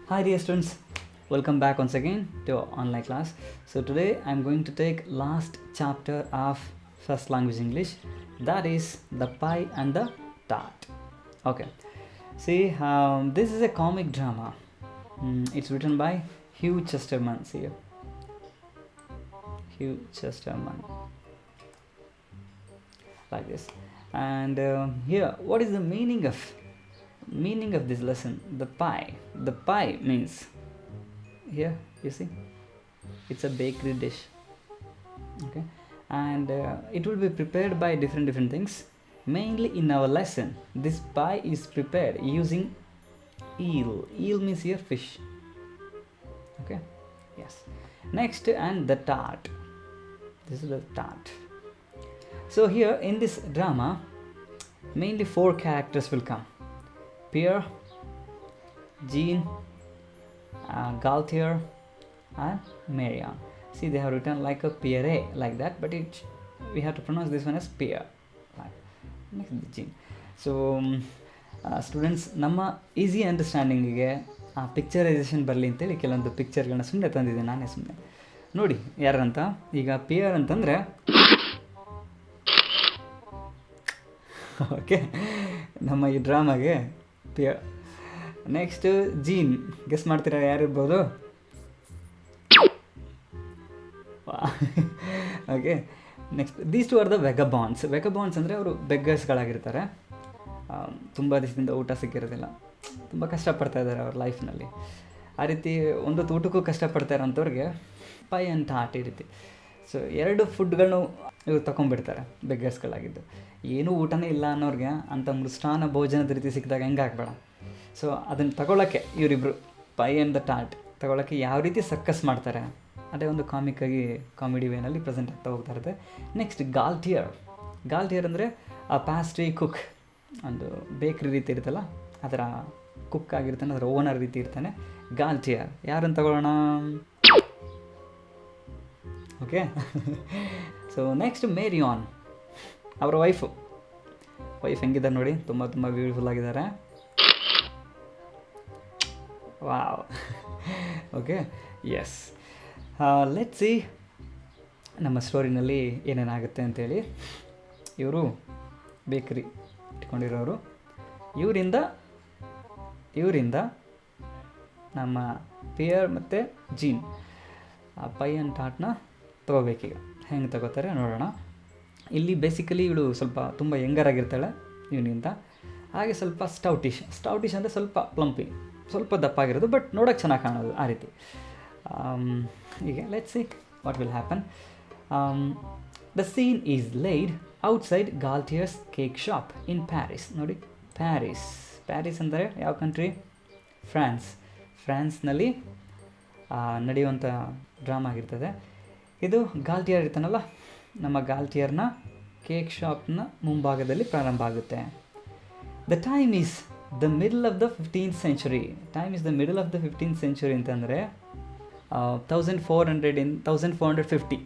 Hi dear students, welcome back once again to our online class. So today I'm going to take last chapter of first language English, that is the pie and the tart. Okay, see, this is a comic drama. It's written by Hugh Chesterman. See here, Hugh Chesterman, like this. And here, what is the meaning of this lesson? The pie means, here you see, it's a bakery dish. Okay, and it will be prepared by different things. Mainly in our lesson, this pie is prepared using eel means here fish. Okay, yes. Next, and the tart, this is the tart. So here in this drama, mainly 4 characters will come: Pierre, Jean, Gaultier, and Marion. See, they have written like a Pierre, like that, but we have to pronounce this one as Pierre. Next, Jean. So students, ನಮ್ಮ easy ಅಂಡರ್ಸ್ಟ್ಯಾಂಡಿಂಗಿಗೆ ಆ picturisation ಬರಲಿ ಅಂತೇಳಿ ಕೆಲವೊಂದು ಪಿಕ್ಚರ್ಗಳನ್ನ ಸುಮ್ಮನೆ ತಂದಿದ್ದೆ ನಾನೇ ಸುಮ್ಮನೆ. ನೋಡಿ ಯಾರಂತ. ಈಗ ಪಿಯರ್ ಅಂತಂದರೆ ಓಕೆ, ನಮ್ಮ ಈ ಡ್ರಾಮಾಗೆ ಪಿಯರ್. ನೆಕ್ಸ್ಟ್ ಜೀನ್, ಗೆಸ್ ಮಾಡ್ತೀರಾ ಯಾರಿರ್ಬೋದು? Okay, next these two are the vagabonds. Vagabonds ಅಂದರೆ ಅವರು ಬೆಗ್ಗರ್ಸ್ಗಳಾಗಿರ್ತಾರೆ. ತುಂಬ ದಿವಸದಿಂದ ಊಟ ಸಿಕ್ಕಿರೋದಿಲ್ಲ, ತುಂಬ ಕಷ್ಟಪಡ್ತಾ ಇದ್ದಾರೆ ಅವ್ರ ಲೈಫ್ನಲ್ಲಿ. ಆ ರೀತಿ ಒಂದು ಊಟಕ್ಕೂ ಕಷ್ಟಪಡ್ತಾ ಇರೋಂಥವ್ರಿಗೆ ಪೈ ಆ್ಯಂಡ್ ಟಾಟ್ ಈ ರೀತಿ. ಸೊ 2 ಫುಡ್ಗಳನ್ನು ಇವ್ರು ತೊಗೊಂಡ್ಬಿಡ್ತಾರೆ ಬೆಗ್ಗರ್ಸ್ಗಳಾಗಿದ್ದು. ಏನೂ ಊಟನೇ ಇಲ್ಲ ಅನ್ನೋರಿಗೆ ಅಂಥ ಮೃಷ್ಟಾನ ಭೋಜನದ ರೀತಿ ಸಿಕ್ಕಿದಾಗ ಹೆಂಗೆ ಆಗಬೇಡ. ಸೊ ಅದನ್ನು ತಗೊಳ್ಳೋಕ್ಕೆ ಇವರಿಬ್ಬರು ಪೈ ಆ್ಯಂಡ್ ದ ಟಾಟ್ ತಗೊಳ್ಳೋಕ್ಕೆ ಯಾವ ರೀತಿ ಸರ್ಕಸ್ ಮಾಡ್ತಾರೆ, ಅದೇ ಒಂದು ಕಾಮಿಡಿ ವೇನಲ್ಲಿ ಪ್ರೆಸೆಂಟ್ ಆಗ್ತಾ ಹೋಗ್ತಾ ಇರುತ್ತೆ. ನೆಕ್ಸ್ಟ್ ಗಾಲ್ಟಿಯರ್ ಅಂದರೆ ಆ ಪ್ಯಾಸ್ಟ್ರಿ ಕುಕ್, ಒಂದು ಬೇಕ್ರಿ ರೀತಿ ಇರುತ್ತಲ್ಲ ಅದರ ಕುಕ್ ಆಗಿರ್ತಾನೆ, ಅದರ ಓನರ್ ರೀತಿ ಇರ್ತಾನೆ ಗಾಲ್ಟಿಯರ್. ಯಾರನ್ನು ತಗೊಳ್ಳೋಣ? ಓಕೆ. ಸೊ ನೆಕ್ಸ್ಟ್ ಮೇರಿಯಾನ್, ಅವರ ವೈಫ್ ಹೆಂಗಿದ್ದಾರೆ ನೋಡಿ, ತುಂಬ ಬ್ಯೂಟಿಫುಲ್ ಆಗಿದ್ದಾರೆ. Wow. Okay, yes. Let's see ನಮ್ಮ ಸ್ಟೋರಿನಲ್ಲಿ ಏನೇನಾಗುತ್ತೆ ಅಂತೇಳಿ. ಇವರು ಬೇಕರಿ ಇಟ್ಕೊಂಡಿರೋರು. ಇವರಿಂದ ನಮ್ಮ ಪಿಯರ್ ಮತ್ತು ಜೀನ್ ಪೈ ಆ್ಯಂಡ್ ಟಾಟ್ನ ತೊಗೋಬೇಕೀಗ. ಹೆಂಗೆ ತಗೋತಾರೆ ನೋಡೋಣ. ಇಲ್ಲಿ ಬೇಸಿಕಲಿ ಇವಳು ಸ್ವಲ್ಪ ತುಂಬ ಯಂಗರ್ ಆಗಿರ್ತಾಳೆ ಇವನಿಗಿಂತ. ಹಾಗೆ ಸ್ವಲ್ಪ ಸ್ಟೌಟಿಶ್ ಅಂದರೆ ಸ್ವಲ್ಪ ಪ್ಲಂಪಿ, ಸ್ವಲ್ಪ ದಪ್ಪಾಗಿರೋದು, ಬಟ್ ನೋಡೋಕ್ಕೆ ಚೆನ್ನಾಗಿ ಕಾಣೋದು ಆ ರೀತಿ. ಈಗ let's see what will happen. The scene is laid outside Galtier's cake shop in Paris. ನೋಡಿ, ಪ್ಯಾರಿಸ್ ಅಂದರೆ ಯಾವ ಕಂಟ್ರಿ? ಫ್ರಾನ್ಸ್ನಲ್ಲಿ ನಡೆಯುವಂಥ ಡ್ರಾಮಾ ಆಗಿರ್ತದೆ ಇದು. ಗಾಲ್ಟಿಯರ್ ಇರ್ತಾನಲ್ಲ, ನಮ್ಮ ಗಾಲ್ಟಿಯರ್ನ ಕೇಕ್ ಶಾಪ್ನ ಮುಂಭಾಗದಲ್ಲಿ ಪ್ರಾರಂಭ ಆಗುತ್ತೆ. The time is the middle of the 15th century. ಅಂತಂದರೆ 1450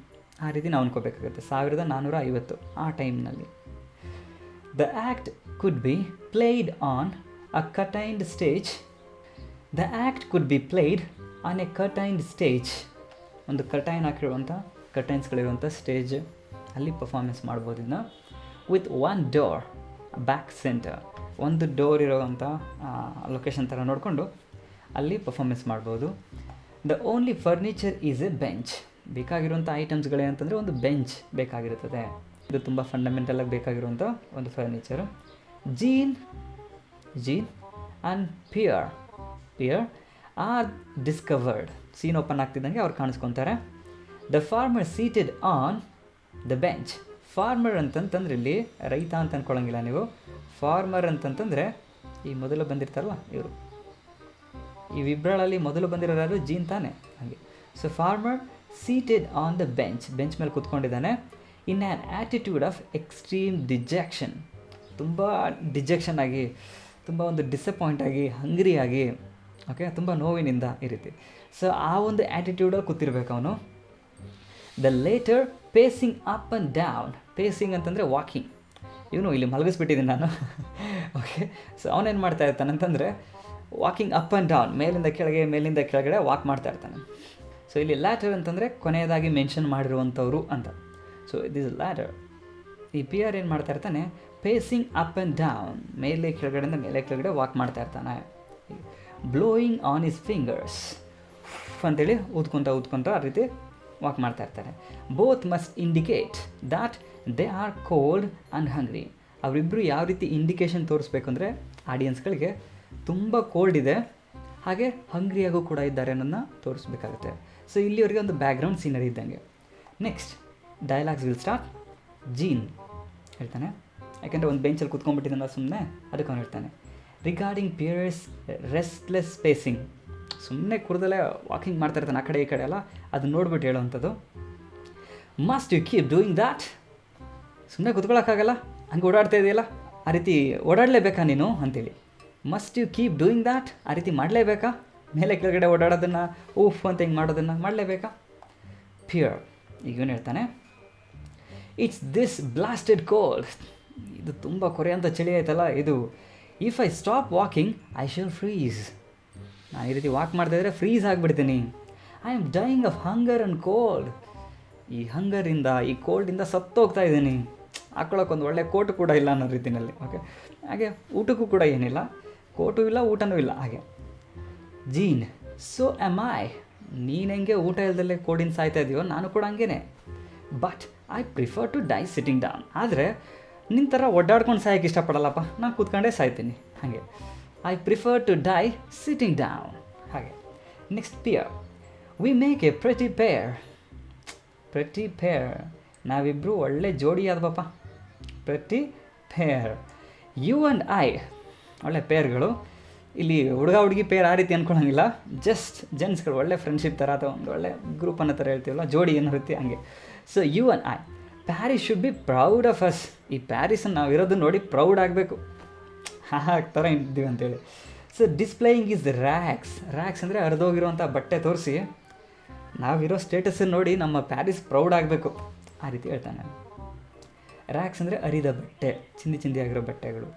ಆ ರೀತಿ ನಾವು ಅನ್ಕೋಬೇಕಾಗುತ್ತೆ. 1450 ಆ ಟೈಮ್ನಲ್ಲಿ. The act could be played on a curtained stage. ಒಂದು ಕರ್ಟೈನ್ ಹಾಕಿರುವಂಥ, ಕರ್ಟೈನ್ಸ್ಗಳಿರುವಂಥ ಸ್ಟೇಜ್, ಅಲ್ಲಿ ಪರ್ಫಾರ್ಮೆನ್ಸ್ ಮಾಡ್ಬೋದು. ಇನ್ನು ವಿತ್ 1 ಡೋರ್ ಬ್ಯಾಕ್ ಸೆಂಟರ್, ಒಂದು ಡೋರ್ ಇರೋವಂಥ ಲೊಕೇಶನ್ ಥರ ನೋಡಿಕೊಂಡು ಅಲ್ಲಿ ಪರ್ಫಾರ್ಮೆನ್ಸ್ ಮಾಡ್ಬೋದು. The only furniture is a bench. ಬೇಕಾಗಿರುವಂಥ ಐಟಮ್ಸ್ಗಳೇನಂತಂದರೆ ಒಂದು ಬೆಂಚ್ ಬೇಕಾಗಿರುತ್ತದೆ. ಇದು ತುಂಬ ಫಂಡಮೆಂಟಲಾಗಿ ಬೇಕಾಗಿರುವಂಥ ಒಂದು furniture. Jean and Pierre are discovered. Scene open ಆಗ್ತಿದ್ದಂಗೆ ಅವ್ರು ಕಾಣಿಸ್ಕೊತಾರೆ. The farmer seated on the bench. Farmer ಅಂತಂತಂದ್ರೆ ಇಲ್ಲಿ ರೈತ ಅಂತ ಅಂದ್ಕೊಳ್ಳೋಂಗಿಲ್ಲ ನೀವು. ಫಾರ್ಮರ್ ಅಂತಂತಂದರೆ ಈ ಮೊದಲು ಬಂದಿರ್ತಾರಲ್ಲ ಇವರು, ಇವಿಬ್ಬರಲ್ಲಿ ಮೊದಲು ಬಂದಿರೋರು ಯಾರು? ಜೀನ್ ತಾನೆ. ಹಾಗೆ. So farmer seated on the bench ಮೇಲೆ ಕೂತ್ಕೊಂಡಿದ್ದಾನೆ. In an attitude of extreme dejection. ತುಂಬ ಡಿಜೆಕ್ಷನ್ ಆಗಿ, ತುಂಬ ಒಂದು ಡಿಸಪಾಯಿಂಟ್ ಆಗಿ, ಹಂಗ್ರಿ ಆಗಿ, ಓಕೆ, ತುಂಬ ನೋವಿನಿಂದ ಈ ರೀತಿ. ಸೊ ಆ ಒಂದು ಆ್ಯಟಿಟ್ಯೂಡಲ್ಲಿ ಕೂತಿರ್ಬೇಕು ಅವನು. The later pacing up and down. Pacing ಅಂತಂದರೆ ವಾಕಿಂಗ್. ಇವನು ಇಲ್ಲಿ ಮಲಗಿಸ್ಬಿಟ್ಟಿದ್ದೀನಿ ನಾನು. ಓಕೆ, ಸೊ ಅವನೇನು ಮಾಡ್ತಾ ಇರ್ತಾನಂತಂದರೆ ವಾಕಿಂಗ್ ಅಪ್ ಆ್ಯಂಡ್ ಡೌನ್, ಮೇಲಿಂದ ಕೆಳಗಡೆ ವಾಕ್ ಮಾಡ್ತಾ ಇರ್ತಾನೆ. ಸೊ ಇಲ್ಲಿ ಲ್ಯಾಟರ್ ಅಂತಂದರೆ ಕೊನೆಯದಾಗಿ ಮೆನ್ಷನ್ ಮಾಡಿರುವಂಥವ್ರು ಅಂತ. So this later. ಈ ಪಿಯರ್ ಏನು ಮಾಡ್ತಾ ಇರ್ತಾನೆ, ಪೇಸಿಂಗ್ ಅಪ್ ಆ್ಯಂಡ್ ಡೌನ್, ಮೇಲೆ ಕೆಳಗಡೆ ವಾಕ್ ಮಾಡ್ತಾ ಇರ್ತಾನೆ. ಬ್ಲೋಯಿಂಗ್ ಆನ್ ಹಿಸ್ ಫಿಂಗರ್ಸ್ ಅಂತೇಳಿ ಊದ್ಕೊಂತ ಆ ರೀತಿ ವಾಕ್ ಮಾಡ್ತಾ ಇರ್ತಾರೆ. Both must indicate that they are cold and hungry. ಅವರಿಬ್ಬರು ಯಾವ ರೀತಿ ಇಂಡಿಕೇಶನ್ ತೋರಿಸ್ಬೇಕು ಅಂದರೆ ಆಡಿಯನ್ಸ್ಗಳಿಗೆ ತುಂಬ ಕೋಲ್ಡ್ ಇದೆ, ಹಾಗೆ ಹಂಗ್ರಿಯಾಗೂ ಕೂಡ ಇದ್ದಾರೆ ಅನ್ನೋದನ್ನ ತೋರಿಸ್ಬೇಕಾಗುತ್ತೆ. ಸೊ ಇಲ್ಲಿವರೆಗೆ ಒಂದು ಬ್ಯಾಕ್ಗ್ರೌಂಡ್ ಸೀನರಿ ಇದ್ದಂಗೆ. Next dialogues will start. Jean ಹೇಳ್ತಾನೆ, ಯಾಕೆಂದರೆ ಒಂದು ಬೆಂಚಲ್ಲಿ ಕೂತ್ಕೊಂಡ್ಬಿಟ್ಟಿದ್ದಾನೆ ಸುಮ್ಮನೆ, ಅದಕ್ಕೆ ಅವನು ಹೇಳ್ತಾನೆ, ರಿಗಾರ್ಡಿಂಗ್ ಪಿಯರ್ಸ್ ರೆಸ್ಟ್ಲೆಸ್ ಸ್ಪೇಸಿಂಗ್, ಸುಮ್ಮನೆ ಕುರ್ದಲ್ಲೇ ವಾಕಿಂಗ್ ಮಾಡ್ತಾ ಇರ್ತಾನೆ ಆ ಕಡೆ ಈ ಕಡೆ ಎಲ್ಲ, ಅದನ್ನ ನೋಡ್ಬಿಟ್ಟು ಹೇಳೋವಂಥದ್ದು. Must you keep doing that, ಸುಮ್ಮನೆ ಕೂತ್ಕೊಳ್ಳೋಕ್ಕಾಗಲ್ಲ, ಹಂಗೆ ಓಡಾಡ್ತಾ ಇದೆಯಲ್ಲ, ಆ ರೀತಿ ಓಡಾಡಲೇಬೇಕಾ ನೀನು ಅಂತೇಳಿ. Must you keep doing that, ಆ ರೀತಿ ಮಾಡಲೇಬೇಕಾ, ಮೇಲೆ ಕೆಳಗಡೆ ಓಡಾಡೋದನ್ನು ಊಫ್ ಅಂತ ಹಿಂಗೆ ಮಾಡೋದನ್ನು ಮಾಡಲೇಬೇಕಾ. ಪಿಯರ್ ಈಗ ಏನು ಹೇಳ್ತಾನೆ, ಇಟ್ಸ್ ದಿಸ್ ಬ್ಲಾಸ್ಟೆಡ್ ಕೋಲ್ಡ್, ಇದು ತುಂಬ ಕೊರೆಯಂಥ ಚಳಿ ಆಯ್ತಲ್ಲ ಇದು. If I stop walking I shall freeze, ನಾನು ಈ ರೀತಿ ವಾಕ್ ಮಾಡ್ತಾಯಿದ್ರೆ ಫ್ರೀಸ್ ಆಗಿಬಿಡ್ತೀನಿ. I am dying of hunger and cold, ಈ ಹಂಗರಿಂದ ಈ ಕೋಲ್ಡಿಂದ ಸತ್ತೋಗ್ತಾ ಇದ್ದೀನಿ. ಹಾಕ್ಕೊಳ್ಳೋಕೆ ಒಂದು ಒಳ್ಳೆ ಕೋಟು ಕೂಡ ಇಲ್ಲ ಅನ್ನೋ ರೀತಿಯಲ್ಲಿ. ಓಕೆ, ಹಾಗೆ ಊಟಕ್ಕೂ ಕೂಡ ಏನಿಲ್ಲ, ಕೋಟು ಇಲ್ಲ ಊಟನೂ ಇಲ್ಲ ಹಾಗೆ. ಜೀನ್, ಸೊ ಆಮ್ ಐ, ನೀನು ಹೆಂಗೆ ಊಟ ಇಲ್ದಲ್ಲೇ ಕೋಡಿನ ಸಾಯ್ತಾ ಇದೆಯೋ ನಾನು ಕೂಡ ಹಂಗೇನೆ. But I prefer to die sitting down, ಆದರೆ ನಿನ್ನ ಥರ ಒಡ್ಡಾಡ್ಕೊಂಡು ಸಾಯೋಕ್ಕೆ ಇಷ್ಟಪಡಲ್ಲಪ್ಪ, ನಾನು ಕೂತ್ಕೊಂಡೇ ಸಾಯ್ತೀನಿ ಹಾಗೆ. I prefer to die sitting down ಹಾಗೆ. Next Pierre, we make a pretty pair, ನಾವಿಬ್ಬರು ಒಳ್ಳೆ ಜೋಡಿ ಆದ್ವಪ್ಪ, pretty pair. You and I, ಒಳ್ಳೆ ಪೇರ್ಗಳು. ಇಲ್ಲಿ ಹುಡುಗ ಹುಡುಗಿ ಪೇರ್ ಆ ರೀತಿ ಅಂದ್ಕೊಳಂಗಿಲ್ಲ, ಜಸ್ಟ್ ಜೆಂಟ್ಸ್ಗಳು ಒಳ್ಳೆ ಫ್ರೆಂಡ್ಶಿಪ್ ಥರ ಅಥವಾ ಒಂದು ಒಳ್ಳೆ ಗ್ರೂಪ್ ಅನ್ನೋ ಥರ ಹೇಳ್ತೀವಲ್ಲ, ಜೋಡಿ ಏನೋ ರೀತಿ ಹಂಗೆ. So you and I, Paris should be proud of us, ಈ ಪ್ಯಾರಿಸನ್ನು ನಾವು ಇರೋದು ನೋಡಿ ಪ್ರೌಡ್ ಆಗಬೇಕು, ಥರ ಇದ್ದೀವಿ ಅಂತೇಳಿ. ಸೊ ಡಿಸ್ಪ್ಲೇಯಿಂಗ್ ಈಸ್ ರ್ಯಾಕ್ಸ್ ಅಂದರೆ ಹರಿದೋಗಿರುವಂಥ ಬಟ್ಟೆ ತೋರಿಸಿ ನಾವಿರೋ ಸ್ಟೇಟಸನ್ನು ನೋಡಿ ನಮ್ಮ ಪ್ಯಾರಿಸ್ ಪ್ರೌಡ್ ಆಗಬೇಕು ಆ ರೀತಿ ಹೇಳ್ತಾನೆ. ರ್ಯಾಕ್ಸ್ ಅಂದರೆ ಹರಿದ ಬಟ್ಟೆ, ಚಿಂದಿ ಆಗಿರೋ ಬಟ್ಟೆಗಳು.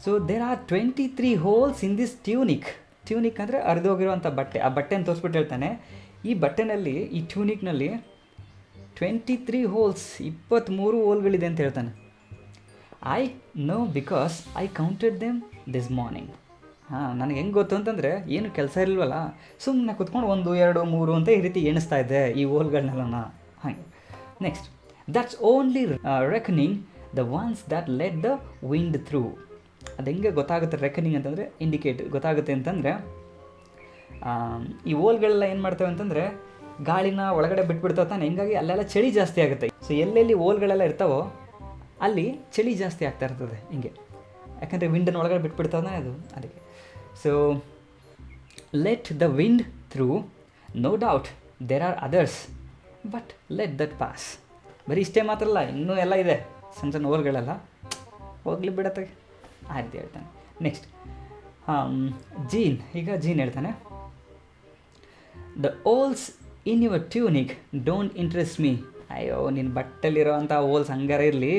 So there are 23 holes in this tunic ಅಂದರೆ ಹರಿದೋಗಿರುವಂಥ ಬಟ್ಟೆ, ಆ ಬಟ್ಟೆನ ತೋರಿಸ್ಬಿಟ್ಟು ಹೇಳ್ತಾನೆ, ಈ ಬಟ್ಟೆನಲ್ಲಿ, ಈ ಟ್ಯೂನಿಕ್ನಲ್ಲಿ 23 ಹೋಲ್ಸ್, 23 ಹೋಲ್ಗಳಿದೆ ಅಂತ ಹೇಳ್ತಾನೆ. I know because I counted them this morning. ನನಗೆ ಹೆಂಗೆ ಗೊತ್ತು ಅಂತಂದರೆ, ಏನು ಕೆಲಸ ಇರಲ್ವಲ್ಲ, ಸುಮ್ಮನೆ ಕುತ್ಕೊಂಡು 1 2 3 ಅಂತ ಈ ರೀತಿ ಎಣಿಸ್ತಾ ಇದ್ದೆ ಈ ಹೋಲ್ಗಳನ್ನೆಲ್ಲ ಹಾಗೆ. Next, that's only reckoning the ones that let the wind through. ಅದು ಹೆಂಗೆ ಗೊತ್ತಾಗುತ್ತೆ ರೆಕನಿಂಗ್ ಅಂತಂದರೆ, ಇಂಡಿಕೇಟ್ ಗೊತ್ತಾಗುತ್ತೆ ಅಂತಂದರೆ, ಈ ಹೋಲ್ಗಳೆಲ್ಲ ಏನು ಮಾಡ್ತವೆ ಅಂತಂದರೆ ಗಾಳಿನ ಒಳಗಡೆ ಬಿಟ್ಬಿಡ್ತಾವೆ ತಾನೆ, ಹಿಂಗಾಗಿ ಅಲ್ಲೆಲ್ಲ ಚಳಿ ಜಾಸ್ತಿ ಆಗುತ್ತೆ. ಸೊ ಎಲ್ಲೆಲ್ಲಿ ಹೋಲ್ಗಳೆಲ್ಲ ಇರ್ತಾವೋ ಅಲ್ಲಿ ಚಳಿ ಜಾಸ್ತಿ ಆಗ್ತಾ ಇರ್ತದೆ ಹಿಂಗೆ, ಯಾಕಂದರೆ ವಿಂಡನ್ನು ಒಳಗಡೆ ಬಿಟ್ಬಿಡ್ತಾವೆ ಅದು ಅದಕ್ಕೆ. So let the wind through, no doubt there are others, but let that pass. ಬರೀ ಇಷ್ಟೇ ಮಾತ್ರ ಅಲ್ಲ, ಇನ್ನೂ ಎಲ್ಲ ಇದೆ ಸಣ್ಣ ಸಣ್ಣ ಹೋಲ್ಗಳೆಲ್ಲ, ಹೋಗ್ಲಿ ಬಿಡತ್ತೆ ಆ ರೀತಿ ಹೇಳ್ತಾನೆ. ನೆಕ್ಸ್ಟ್ ಜೀನ್ ಹೇಳ್ತಾನೆ, the holes in your tunic don't interest me. ಅಯ್ಯೋ ನಿನ್ನ ಬಟ್ಟೆಲಿರೋ ಅಂಥ ಹೋಲ್ಸ್ ಹಂಗಾರೆ ಇರಲಿ,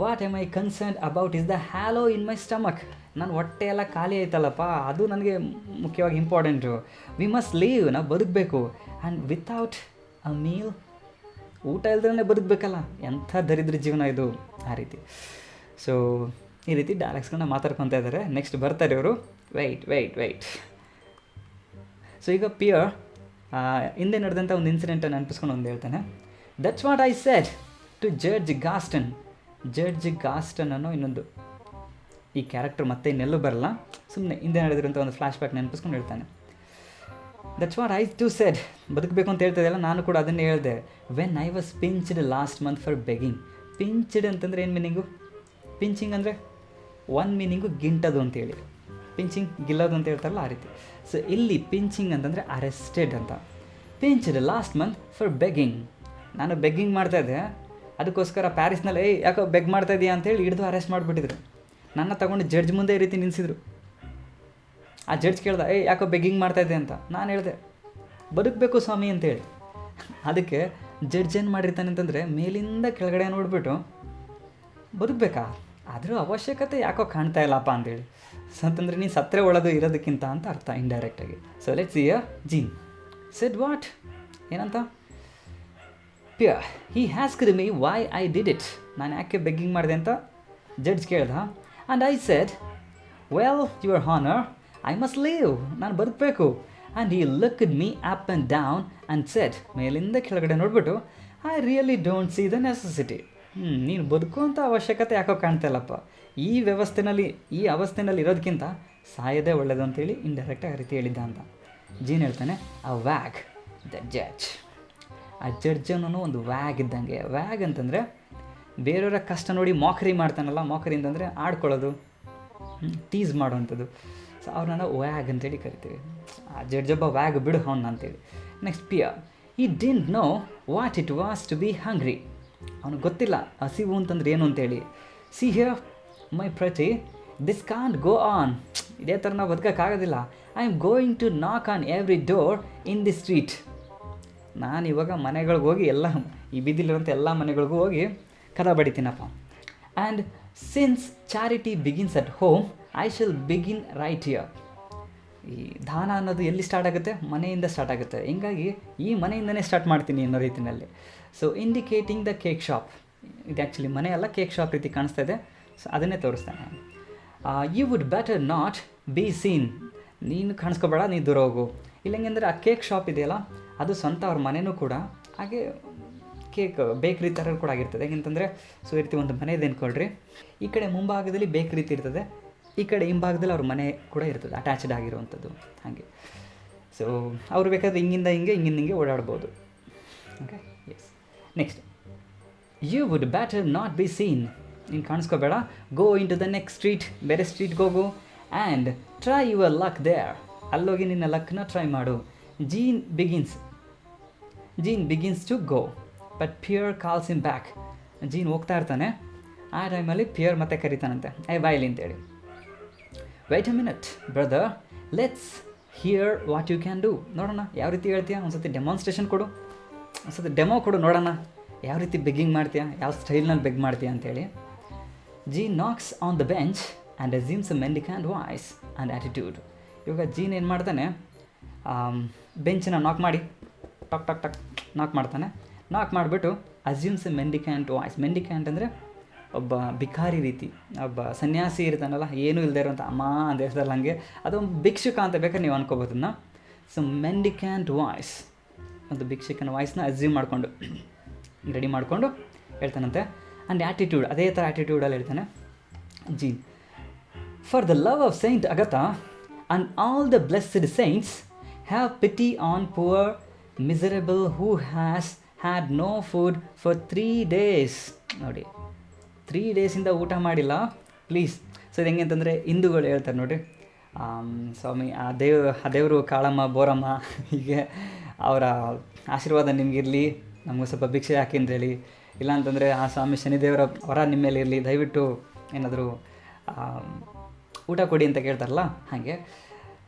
what am I concern about is the hollow in my stomach. ನನ್ನ ಹೊಟ್ಟೆ ಎಲ್ಲ ಖಾಲಿ ಆಯ್ತಲ್ಲಪ್ಪ, ಅದು ನನಗೆ ಮುಖ್ಯವಾಗಿ ಇಂಪಾರ್ಟೆಂಟು. ವಿ ಮಸ್ಟ್ ಲೀವ್, ನಾವು ಬದುಕಬೇಕು. ಆ್ಯಂಡ್ ವಿತೌಟ್ ಅ ಮೀಲ್, ಊಟ ಇಲ್ದೇ ಬದುಕಬೇಕಲ್ಲ, ಎಂಥ ದರಿದ್ರ ಜೀವನ ಇದು ಆ ರೀತಿ. ಸೊ ಈ ರೀತಿ ಡೈಲಾಗ್ಸ್ಗಳನ್ನ ಮಾತಾಡ್ಕೊತಾ ಇದ್ದಾರೆ. ನೆಕ್ಸ್ಟ್ ಬರ್ತಾರೆ ಇವರು, ವೆಯ್ಟ್. ಸೊ ಈಗ ಪಿಯರ್ ಹಿಂದೆ ನಡೆದಂಥ ಒಂದು ಇನ್ಸಿಡೆಂಟನ್ನು ನೆನಪಿಸ್ಕೊಂಡು ಒಂದು ಹೇಳ್ತಾನೆ. That's what I said to judge Gaston ಅನ್ನೋ ಇನ್ನೊಂದು, ಈ ಕ್ಯಾರೆಕ್ಟರ್ ಮತ್ತೆ ಇನ್ನೆಲ್ಲೂ ಬರಲ್ಲ, ಸುಮ್ಮನೆ ಹಿಂದೆ ನಡೆದಿರೋಂಥ ಒಂದು ಫ್ಲ್ಯಾಶ್ ಬ್ಯಾಕ್ ನೆನಪಿಸ್ಕೊಂಡು ಹೇಳ್ತಾನೆ. That's what I too said, ಬದುಕಬೇಕು ಅಂತ ಹೇಳ್ತಿದ್ದೆಲ್ಲ ನಾನು ಕೂಡ ಅದನ್ನೇ ಹೇಳಿದೆ. When I was pinched last month for begging. Pinched ಅಂತಂದರೆ ಏನು ಮೀನಿಂಗು? ಪಿಂಚಿಂಗ್ ಅಂದರೆ ಒಂದು ಮೀನಿಂಗು ಗಿಂಟದು ಅಂತೇಳಿ, ಪಿಂಚಿಂಗ್ ಗಿಲ್ಲೋದು ಅಂತ ಹೇಳ್ತಾರಲ್ಲ ಆ ರೀತಿ. ಸೊ ಇಲ್ಲಿ ಪಿಂಚಿಂಗ್ ಅಂತಂದರೆ ಅರೆಸ್ಟೆಡ್ ಅಂತ. ಪಿಂಚ್ಡ್ ಲಾಸ್ಟ್ ಮಂತ್ ಫಾರ್ ಬೆಗ್ಗಿಂಗ್, ನಾನು ಬೆಗ್ಗಿಂಗ್ ಮಾಡ್ತಾಯಿದ್ದೆ, ಅದಕ್ಕೋಸ್ಕರ ಪ್ಯಾರಿಸ್ನಲ್ಲಿ ಯಾಕೋ ಬೆಗ್ ಮಾಡ್ತಾಯಿದ್ದೀಯಾ ಅಂತೇಳಿ ಹಿಡಿದು ಅರೆಸ್ಟ್ ಮಾಡಿಬಿಟ್ಟಿದ್ರು. ನನ್ನ ತಗೊಂಡು ಜಡ್ಜ್ ಮುಂದೆ ಈ ರೀತಿ ನಿಲ್ಲಿಸಿದ್ರು. ಆ ಜಡ್ಜ್ ಕೇಳ್ದ, ಯಾಕೋ ಬೆಗ್ಗಿಂಗ್ ಮಾಡ್ತಾಯಿದ್ದೆ ಅಂತ. ನಾನು ಹೇಳಿದೆ ಬದುಕಬೇಕು ಸ್ವಾಮಿ ಅಂತೇಳಿ. ಅದಕ್ಕೆ ಜಡ್ಜ್ ಏನು ಮಾಡಿರ್ತಾನೆ ಅಂತಂದರೆ ಮೇಲಿಂದ ಕೆಳಗಡೆ ನೋಡಿಬಿಟ್ಟು ಬದುಕಬೇಕಾ ಆದರೂ ಅವಶ್ಯಕತೆ ಯಾಕೋ ಕಾಣ್ತಾ ಇಲ್ಲಪ್ಪ ಅಂತೇಳಿ. ಸೊ ಅಂತಂದರೆ ನೀನು ಸತ್ತರೆ ಒಳದು ಇರೋದಕ್ಕಿಂತ ಅಂತ ಅರ್ಥ ಇಂಡೈರೆಕ್ಟಾಗಿ. So let's see Jean said what ಏನಂತ, Pierre he asked me why I did it, ನಾನು ಯಾಕೆ ಬೆಗ್ಗಿಂಗ್ ಮಾಡಿದೆ ಅಂತ ಜಡ್ಜ್ ಕೇಳ್ದ. And I said well your honour I must live, ನಾನು ಬದುಕಬೇಕು. And he looked me up and down and said, ಮೇಲಿಂದ ಕೆಳಗಡೆ ನೋಡಿಬಿಟ್ಟು, I really don't see the necessity, ನೀನು ಬದುಕುವಂಥ ಅವಶ್ಯಕತೆ ಯಾಕೋ ಕಾಣ್ತಾ ಇಲ್ಲಪ್ಪ, ಈ ಅವಸ್ಥೆನಲ್ಲಿ ಇರೋದಕ್ಕಿಂತ ಸಾಯೋದೇ ಒಳ್ಳೆಯದು ಅಂತೇಳಿ ಇಂಡೈರೆಕ್ಟಾಗಿ ಆ ರೀತಿ ಹೇಳಿದ್ದ ಅಂತ. ಜೀನ್ ಹೇಳ್ತಾನೆ, ಆ ವ್ಯಾಗ್ ದ ಜಡ್ಜ್, ಆ ಜಡ್ಜನ್ನು ಒಂದು ವ್ಯಾಗ್ ಇದ್ದಂಗೆ. ವ್ಯಾಗ್ ಅಂತಂದರೆ ಬೇರೆಯವರ ಕಷ್ಟ ನೋಡಿ ಮಾಕರಿ ಮಾಡ್ತಾನಲ್ಲ, ಮಾಕರಿ ಅಂತಂದರೆ ಆಡ್ಕೊಳ್ಳೋದು, ಟೀಸ್ ಮಾಡೋವಂಥದ್ದು. ಸೊ ಅವ್ರನ್ನ ವ್ಯಾಗ್ ಅಂತೇಳಿ ಕರಿತೀವಿ. ಆ ಜಡ್ಜ್ ಒಬ್ಬ ವ್ಯಾಗ್ ಬಿಡು ಅವನ್ನ ಅಂತೇಳಿ. Next Pierre, I didn't know what it was to be hungry, ಅವ್ನಿಗೆ ಗೊತ್ತಿಲ್ಲ ಹಸಿವು ಅಂತಂದ್ರೆ ಏನು ಅಂತೇಳಿ. ಸಿ ಹಿಯರ್ ಮೈ ಪ್ರತಿ, ದಿಸ್ ಕಾಂಟ್ ಗೋ ಆನ್, ಇದೇ ಥರ ನಾವು ಬದುಕೋಕ್ಕಾಗೋದಿಲ್ಲ. ಐ ಆಮ್ ಗೋಯಿಂಗ್ ಟು ನಾಕ್ on every door in the street, ನಾನು ಇವಾಗ ಮನೆಗಳಿಗೆ ಹೋಗಿ ಎಲ್ಲ ಈ ಬೀದಿಲಿರುವಂಥ ಎಲ್ಲ ಮನೆಗಳಿಗೂ ಹೋಗಿ ಕದ ಬಡಿತೀನಪ್ಪ. And since charity begins at home I shall begin right here, ಈ ದಾನ ಅನ್ನೋದು ಎಲ್ಲಿ ಸ್ಟಾರ್ಟ್ ಆಗುತ್ತೆ, ಮನೆಯಿಂದ ಸ್ಟಾರ್ಟ್ ಆಗುತ್ತೆ. ಹಿಂಗಾಗಿ ಈ ಮನೆಯಿಂದನೇ ಸ್ಟಾರ್ಟ್ ಮಾಡ್ತೀನಿ ಅನ್ನೋ ರೀತಿಯಲ್ಲಿ. So indicating the cake shop, ಇದು ಆ್ಯಕ್ಚುಲಿ ಮನೆ ಅಲ್ಲ, ಕೇಕ್ ಶಾಪ್ ರೀತಿ ಕಾಣಿಸ್ತಾ ಇದೆ. ಸೊ ಅದನ್ನೇ ತೋರಿಸ್ತಾನೆ. You would better not be seen, ನೀನು ಕಾಣಿಸ್ಕೋಬೇಡ, ನೀನು ದೂರ ಹೋಗು. ಇಲ್ಲಂಗೆಂದರೆ ಆ ಕೇಕ್ ಶಾಪ್ ಇದೆಯಲ್ಲ ಅದು ಸ್ವಂತ ಅವ್ರ ಮನೆಯೂ ಕೂಡ, ಹಾಗೆ ಕೇಕ್ ಬೇಕ್ರಿ ಥರ ಕೂಡ ಆಗಿರ್ತದೆ. ಹೇಗೆಂತಂದರೆ ಸೊ ಈ ರೀತಿ ಒಂದು ಮನೆ ಇದೆ ಅಂದ್ಕೊಳ್ರಿ, ಈ ಕಡೆ ಮುಂಭಾಗದಲ್ಲಿ ಬೇಕ್ರಿ ರೀತಿ ಇರ್ತದೆ, ಈ ಕಡೆ ಹಿಂಭಾಗದಲ್ಲಿ ಅವ್ರ ಮನೆ ಕೂಡ ಇರ್ತದೆ ಅಟ್ಯಾಚ್ಡ್ ಆಗಿರುವಂಥದ್ದು. ಹಾಗೆ ಸೊ ಅವ್ರು ಬೇಕಾದರೆ ಹಿಂಗಿಂದ ಹಿಂಗೆ ಓಡಾಡ್ಬೋದು. Okay, yes. Next, you would better not be seen, ನೀನು ಕಾಣಿಸ್ಕೋಬೇಡ. Go into the next street, ಬೇರೆ ಸ್ಟ್ರೀಟ್ಗೆ ಹೋಗು. And try your luck there, ಅಲ್ಲೋಗಿ ನಿನ್ನ ಲಕ್ನ ಟ್ರೈ ಮಾಡು. Jean begins to go but Pierre calls him back, Jean ಹೋಗ್ತಾ ಇರ್ತಾನೆ, ಆ ಟೈಮಲ್ಲಿ ಪಿಯರ್ ಮತ್ತೆ ಕರಿತಾನಂತೆ, ಬಾಯ್ಲಿ ಅಂತೇಳಿ. Wait a minute brother, let's hear what you can do, ನೋಡೋಣ ಯಾವ ರೀತಿ ಹೇಳ್ತೀಯಾ, ಒಂದು ಸತಿ ಡೆಮಾನ್ಸ್ಟ್ರೇಷನ್ ಕೊಡು, ಒಂದು ಸತಿ ಡೆಮೋ ಕೊಡು, ನೋಡೋಣ ಯಾವ ರೀತಿ ಬೆಗ್ಗಿಂಗ್ ಮಾಡ್ತೀಯಾ, ಯಾವ ಸ್ಟೈಲ್ನಲ್ಲಿ ಬೆಗ್ ಮಾಡ್ತೀಯಾ ಅಂತೇಳಿ. Jean knocks on the bench and assumes a mendicant voice and attitude. ಇವಾಗ ಜೀನ್ ಏನು ಮಾಡ್ತಾನೆ, ಬೆಂಚನ್ನ ನಾಕ್ ಮಾಡಿ ಟಕ್ ಟಕ್ ಟಕ್ ನಾಕ್ ಮಾಡ್ತಾನೆ. ನಾಕ್ ಮಾಡಿಬಿಟ್ಟು ಅಸ್ಯೂಮ್ಸ್ ಎ ಮೆಂಡಿಕ್ಯಾಂಟ್ ವಾಯ್ಸ್, ಮೆಂಡಿಕ್ಯಾಂಟ್ ಅಂದರೆ ಒಬ್ಬ ಭಿಕಾರಿ ರೀತಿ, ಒಬ್ಬ ಸನ್ಯಾಸಿ ಇರ್ತಾನಲ್ಲ, ಏನೂ ಇಲ್ಲದೆ ಇರೋಂಥ ಅಮ್ಮ ದೇಶದಲ್ಲಿ ಹಂಗೆ, ಅದೊಂದು ಭಿಕ್ಷುಕ ಅಂತ ಬೇಕಾದ್ರೆ ನೀವು ಅನ್ಕೋಬೋದನ್ನ. ಸೊ ಮೆಂಡಿಕ್ಯಾಂಟ್ ವಾಯ್ಸ್, ಒಂದು ಭಿಕ್ಷುಕನ ವಾಯ್ಸ್ನ ಅಸ್ಯೂಮ್ ಮಾಡಿಕೊಂಡು ರೆಡಿ ಮಾಡಿಕೊಂಡು ಹೇಳ್ತಾನಂತೆ. ಆ್ಯಂಡ್ ಆ್ಯಟಿಟ್ಯೂಡ್, ಅದೇ ಥರ ಆ್ಯಟಿಟ್ಯೂಡಲ್ಲಿ ಹೇಳ್ತಾನೆ Jean. For the love of Saint Agatha and all the blessed saints have pity on poor miserable who has had no food for 3 days. ನೋಡಿ, 3 days ಊಟ ಮಾಡಿಲ್ಲ ಪ್ಲೀಸ್. ಸೊ ಇದು ಹೆಂಗೆ ಅಂತಂದರೆ ಹಿಂದೂಗಳು ಹೇಳ್ತಾರೆ ನೋಡಿರಿ, ಸ್ವಾಮಿ ಆ ದೇವರು ಕಾಳಮ್ಮ ಬೋರಮ್ಮ ಹೀಗೆ ಅವರ ಆಶೀರ್ವಾದ ನಿಮಗಿರಲಿ, ನಮಗೂ ಸ್ವಲ್ಪ ಭಿಕ್ಷೆ ಹಾಕಿ ಅಂತೇಳಿ, ಇಲ್ಲಾಂತಂದರೆ ಆ ಸ್ವಾಮಿ ಶನಿದೇವರ ವರ ನಿಮ್ಮ ಮೇಲೆ ಇರಲಿ, ದಯವಿಟ್ಟು ಏನಾದರೂ ಊಟ ಕೊಡಿ ಅಂತ ಕೇಳ್ತಾರಲ್ಲ ಹಾಗೆ.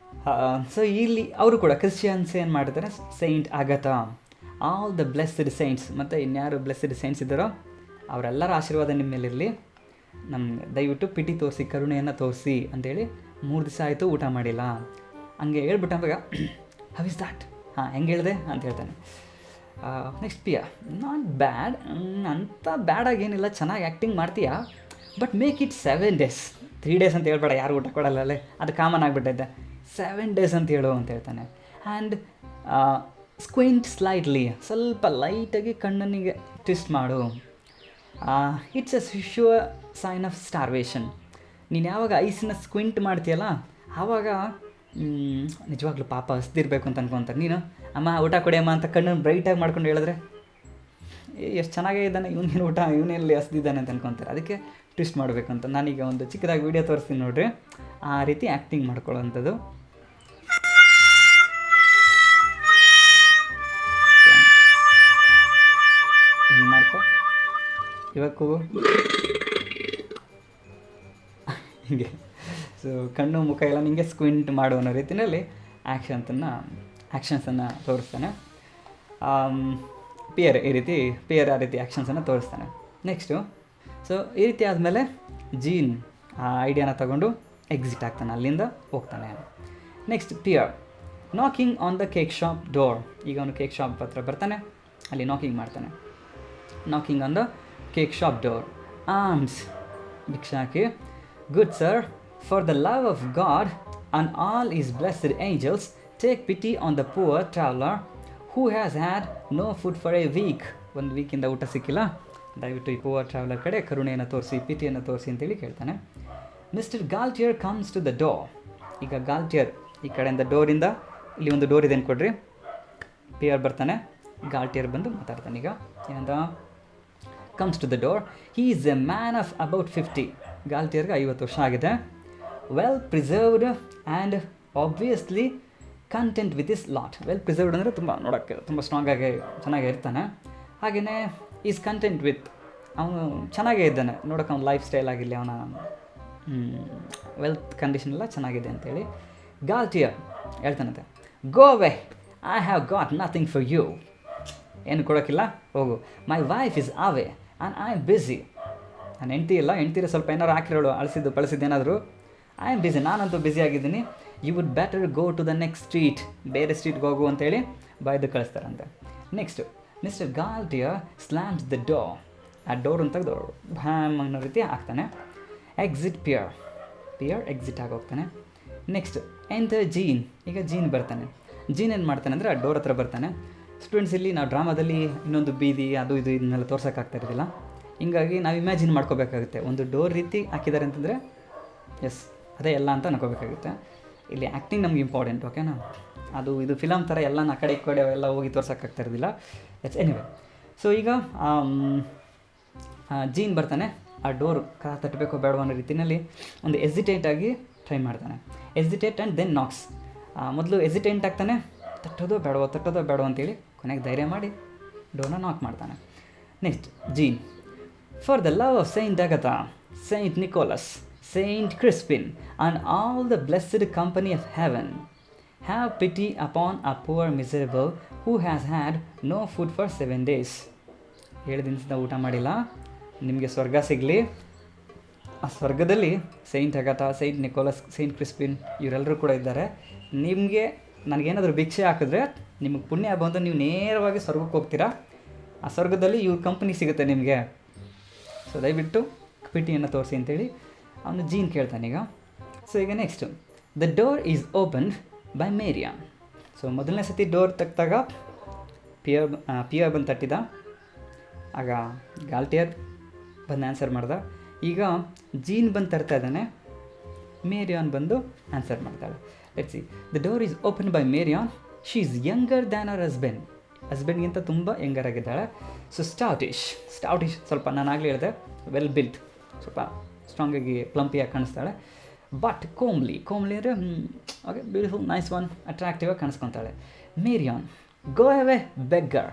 ಸೊ ಇಲ್ಲಿ ಅವರು ಕೂಡ ಕ್ರಿಶ್ಚಿಯನ್ಸ್ ಏನು ಮಾಡ್ತಾರೆ, Saint Agatha all the blessed saints, ಮತ್ತು ಇನ್ಯಾರು ಬ್ಲೆಸ್ಡ್ ಸೈಂಟ್ಸ್ ಇದ್ದಾರೋ ಅವರೆಲ್ಲರ ಆಶೀರ್ವಾದ ನಿಮ್ಮ ಮೇಲಿರಲಿ, ದಯವಿಟ್ಟು ಪಿಟಿ ತೋರಿಸಿ, ಕರುಣೆಯನ್ನು ತೋರಿಸಿ ಅಂತೇಳಿ 3 ದಿವಸ ಆಯಿತು ಊಟ ಮಾಡಿಲ್ಲ ಹಂಗೆ ಹೇಳ್ಬಿಟ್ಟಾಗ ಹೌ ಇಸ್ ದ್ಯಾಟ್, ಹೆಂಗೆ ಹೇಳಿದೆ ಅಂತ ಹೇಳ್ತಾನೆ. ನೆಕ್ಸ್ಟ್ ಪಿಯರ್, ನಾಟ್ ಬ್ಯಾಡ್, ಅಂಥ ಬ್ಯಾಡಾಗೇನಿಲ್ಲ, ಚೆನ್ನಾಗಿ ಆ್ಯಕ್ಟಿಂಗ್ ಮಾಡ್ತೀಯಾ, but make it 7 days. 3 days ಅಂತ ಹೇಳ್ಬೇಡ, ಯಾರು ಊಟ ಕೊಡಲ್ಲ ಅಲ್ಲೇ, ಅದು ಕಾಮನ್ ಆಗಿಬಿಟ್ಟೈತೆ. 7 days ಅಂತ ಹೇಳು ಅಂತ ಹೇಳ್ತಾನೆ. ಆ್ಯಂಡ್ ಸ್ಕ್ವಿಂಟ್ ಸ್ಲೈಟ್ಲಿ, ಸ್ವಲ್ಪ ಲೈಟಾಗಿ ಕಣ್ಣನಿಗೆ ಟ್ವಿಸ್ಟ್ ಮಾಡು. It's a sure sign of starvation. ನೀನು ಯಾವಾಗ ಐಸನ್ನ ಸ್ಕ್ವಿಂಟ್ ಮಾಡ್ತೀಯಲ್ಲ ಆವಾಗ ನಿಜವಾಗ್ಲೂ ಪಾಪ ಹಸ್ದಿರ್ಬೇಕು ಅಂತ ಅನ್ಕೊತಾರೆ. ನೀನು ಅಮ್ಮ ಊಟ ಕೊಡಿಯಮ್ಮ ಅಂತ ಕಣ್ಣನ್ನು ಬ್ರೈಟಾಗಿ ಮಾಡ್ಕೊಂಡು ಹೇಳಿದ್ರೆ ಎಷ್ಟು ಚೆನ್ನಾಗೇ ಇದ್ದಾನೆ ಇವನೇನು ಊಟ, ಇವನೆಲ್ಲಿ ಹಸ್ದಿದ್ದಾನೆ ಅಂತ ಅನ್ಕೊತಾರೆ. ಅದಕ್ಕೆ ಟ್ವಿಸ್ಟ್ ಮಾಡಬೇಕು ಅಂತ ನಾನೀಗ ಒಂದು ಚಿಕ್ಕದಾಗಿ ವೀಡಿಯೋ ತೋರಿಸ್ತೀನಿ ನೋಡ್ರಿ, ಆ ರೀತಿ ಆ್ಯಕ್ಟಿಂಗ್ ಮಾಡ್ಕೊಳ್ಳೋವಂಥದ್ದು. ಹಿಂಗೆ ಮಾಡ್ಕೊ, ಇವಾಗ ಕೂಗು ಹೀಗೆ. ಸೊ ಕಣ್ಣು ಮುಖ ಎಲ್ಲ ನಿಮಗೆ ಸ್ಕ್ವಿಂಟ್ ಮಾಡೋ ಅನ್ನೋ ರೀತಿಯಲ್ಲಿ ಆ್ಯಕ್ಷನ್ಸನ್ನು ತೋರಿಸ್ತಾನೆ. ಪಿಯರ್ ಆ ರೀತಿ ಆ್ಯಕ್ಷನ್ಸನ್ನು ತೋರಿಸ್ತಾನೆ. ನೆಕ್ಸ್ಟು ಸೊ ಈ ರೀತಿ ಆದಮೇಲೆ ಜೀನ್ ಆ ಐಡಿಯಾನ ತಗೊಂಡು ಎಕ್ಸಿಟ್ ಆಗ್ತಾನೆ, ಅಲ್ಲಿಂದ ಹೋಗ್ತಾನೆ. Next Pierre knocking on the cake shop door. ಈಗ ಅವನು ಕೇಕ್ ಶಾಪ್ ಹತ್ರ ಬರ್ತಾನೆ, ಅಲ್ಲಿ ನಾಕಿಂಗ್ ಮಾಡ್ತಾನೆ. Knocking on the cake shop door. Alms ಭಿಕ್ಷೆ ಹಾಕಿ, good sir, for the love of God and all his blessed angels, take pity on the poor traveller who has had no food for a week. ಒಂದು ವೀಕಿಂದ ಊಟ ಸಿಕ್ಕಿಲ್ಲ, ದಯವಿಟ್ಟು ಈ poor traveller ಕಡೆ ಕರುಣೆಯನ್ನು ತೋರಿಸಿ, ಪಿಟಿಯನ್ನು ತೋರಿಸಿ ಅಂತೇಳಿ ಕೇಳ್ತಾನೆ. Mister Galtier comes to the door. ಈಗ ಗಾಲ್ಟಿಯರ್ ಈ ಕಡೆಯಿಂದ ಡೋರಿಂದ, ಇಲ್ಲಿ ಒಂದು ಡೋರ್ ಇದೆ ಕೊಡ್ರಿ, ಪಿಯರ್ ಬರ್ತಾನೆ, ಗಾಲ್ಟಿಯರ್ ಬಂದು ಮಾತಾಡ್ತಾನೆ. ಈಗ ಏನಂತ, comes to the door. He is a man of about 50. ಗಾಲ್ಟಿಯರ್ಗೆ 50 ವರ್ಷ ಆಗಿದೆ. Well preserved and obviously content with his lot. Well preserved ಅಂದರೆ ತುಂಬ ನೋಡೋಕ್ಕೆ ತುಂಬ ಸ್ಟ್ರಾಂಗಾಗಿ ಚೆನ್ನಾಗೇ ಇರ್ತಾನೆ. ಹಾಗೆಯೇ ಈಸ್ ಕಂಟೆಂಟ್ ವಿತ್, ಅವನು ಚೆನ್ನಾಗೇ ಇದ್ದಾನೆ ನೋಡೋಕೆ, ಅವ್ನ ಲೈಫ್ ಸ್ಟೈಲ್ ಆಗಿರಲಿ, ಅವನ ವೆಲ್ತ್ ಕಂಡೀಷನ್ ಎಲ್ಲ ಚೆನ್ನಾಗಿದೆ ಅಂತೇಳಿ. ಗಾಲ್ಟಿಯರ್ ಹೇಳ್ತಾನಂತೆ, go away, I have got nothing for you. ಏನು ಕೊಡೋಕ್ಕಿಲ್ಲ, ಹೋಗು. My wife is away and I am busy. ನಾನು ಹೆಂಡ್ತಿ ಇಲ್ಲ, ಹೆಂಡ್ತಿರ ಸ್ವಲ್ಪ ಏನಾರು ಹಾಕಿರೋಳು, ಅಳಿಸಿದ್ದು ಪಳಿಸಿದ್ದು ಏನಾದರೂ. ಐ ಆಮ್ ಬ್ಯುಸಿ, ನಾನಂತೂ ಬ್ಯುಸಿ ಆಗಿದ್ದೀನಿ. You would better go to the next street, ಬೇರೆ ಸ್ಟ್ರೀಟ್ಗೆ ಹೋಗು ಅಂತೇಳಿ ಬಾಯ್ದು ಕಳಿಸ್ತಾರಂತೆ. Next Mister Galtier slams the door. ಆ ಡೋರನ್ನು ತೆಗೆದು ಭ್ಯಾಮ್ ಅನ್ನೋ ರೀತಿ ಆಗ್ತಾನೆ. Exit pear. ಪಿಯರ್ ಎಕ್ಸಿಟ್ ಆಗಿ ಹೋಗ್ತಾನೆ. Next enter Jean. ಈಗ ಜೀನ್ ಬರ್ತಾನೆ. ಜೀನ್ ಏನು ಮಾಡ್ತಾನೆ ಅಂದರೆ ಆ ಡೋರ್ ಹತ್ರ ಬರ್ತಾನೆ. ಸ್ಟೂಡೆಂಟ್ಸ್, ಇಲ್ಲಿ ನಾವು ಡ್ರಾಮಾದಲ್ಲಿ ಇನ್ನೊಂದು ಬೀದಿ ಅದು ಇದು ಇದನ್ನೆಲ್ಲ ತೋರ್ಸೋಕ್ಕಾಗ್ತಾ ಇರೋದಿಲ್ಲ, ಹಿಂಗಾಗಿ ನಾವು ಇಮ್ಯಾಜಿನ್ ಮಾಡ್ಕೋಬೇಕಾಗುತ್ತೆ. ಒಂದು ಡೋರ್ ರೀತಿ ಹಾಕಿದ್ದಾರೆ ಅಂತಂದರೆ ಎಸ್ ಅದೇ ಎಲ್ಲ ಅಂತ ಅನ್ಕೋಬೇಕಾಗುತ್ತೆ. ಇಲ್ಲಿ ಆ್ಯಕ್ಟಿಂಗ್ ನಮ್ಗೆ ಇಂಪಾರ್ಟೆಂಟ್, ಓಕೆನಾ. ಅದು ಇದು ಫಿಲಮ್ ಥರ ಎಲ್ಲ ಆ ಕಡೆ ಈ ಕಡೆ ಎಲ್ಲ ಹೋಗಿ ತೋರ್ಸೋಕ್ಕಾಗ್ತಾ ಇರೋದಿಲ್ಲ. ಎಸ್ ಎನಿವೆ, ಸೊ ಈಗ ಜೀನ್ ಬರ್ತಾನೆ. ಆ ಡೋರು ತಟ್ಟಬೇಕೋ ಬೇಡವೋ ಅನ್ನೋ ರೀತಿಯಲ್ಲಿ ಒಂದು ಎಸಿಟೇಟಾಗಿ ಟ್ರೈ ಮಾಡ್ತಾನೆ. Hesitate and then knocks. ಮೊದಲು ಎಸಿಟೇಂಟ್ ಆಗ್ತಾನೆ, ತಟ್ಟೋದೋ ಬೇಡವೋ ಅಂತೇಳಿ ಕೊನೆಗೆ ಧೈರ್ಯ ಮಾಡಿ ಡೋರ್ನ ನಾಕ್ ಮಾಡ್ತಾನೆ. Next Jean, for the love of Saint Agatha, Saint Nicholas, Saint Crispin and all the blessed company of heaven, have pity upon a poor miserable who has had no food for 7 days. 7 ದಿನದಿಂದ ಊಟ ಮಾಡಿಲ್ಲ, ನಿಮಗೆ ಸ್ವರ್ಗ ಸಿಗಲಿ. ಆ ಸ್ವರ್ಗದಲ್ಲಿ Saint Agatha, Saint Nicholas, Saint ಕ್ರಿಸ್ಪಿನ್ ಇವರೆಲ್ಲರೂ ಕೂಡ ಇದ್ದಾರೆ. ನಿಮಗೆ ನನಗೇನಾದರೂ ಭಿಕ್ಷೆ ಹಾಕಿದ್ರೆ ನಿಮಗೆ ಪುಣ್ಯ ಬಂದು ನೀವು ನೇರವಾಗಿ ಸ್ವರ್ಗಕ್ಕೆ ಹೋಗ್ತೀರಾ. ಆ ಸ್ವರ್ಗದಲ್ಲಿ ಇವ್ರ ಕಂಪ್ನಿ ಸಿಗುತ್ತೆ ನಿಮಗೆ. ಸೊ ದಯವಿಟ್ಟು ಪಿಟಿಯನ್ನು ತೋರಿಸಿ ಅಂತೇಳಿ ಅವನು ಜೀನ್ ಕೇಳ್ತಾನೀಗ. ಸೊ ಈಗ next the door is opened by Marianne. So ಮೊದಲನೇ ಸತಿ ಡೋರ್ ತೆಗ್ದಾಗ ಪಿಯರ್ ಬಂದು ತಟ್ಟಿದ, ಆಗ ಗಾಲ್ಟಿಯರ್ ಬಂದು ಆನ್ಸರ್ ಮಾಡ್ದ. ಈಗ ಜೀನ್ ಬಂದು ತರ್ತಾ ಇದ್ದಾನೆ, ಮೇರಿಯಾನ್ ಬಂದು ಆನ್ಸರ್ ಮಾಡ್ತಾಳೆ. Let's see, the door is open by Marianne. She is younger than her ಹಸ್ಬೆಂಡ್ಗಿಂತ ತುಂಬ ಯಂಗರ್ ಆಗಿದ್ದಾಳೆ. ಸೊ ಸ್ಟೌಟಿಶ್ ಸ್ವಲ್ಪ ನಾನು ಆಗಲೇ ಹೇಳಿದೆ, ವೆಲ್ ಬಿಲ್ಟ್, ಸ್ವಲ್ಪ ಸ್ಟ್ರಾಂಗಾಗಿ ಪ್ಲಂಪಿಯಾಗಿ ಕಾಣಿಸ್ತಾಳೆ. ಬಟ್ ಕೋಮ್ಲಿ ಅಂದರೆ okay, beautiful, nice one, attractive ಆಗಿ ಕಾಣಿಸ್ಕೊತಾಳೆ. Marianne, go away beggar,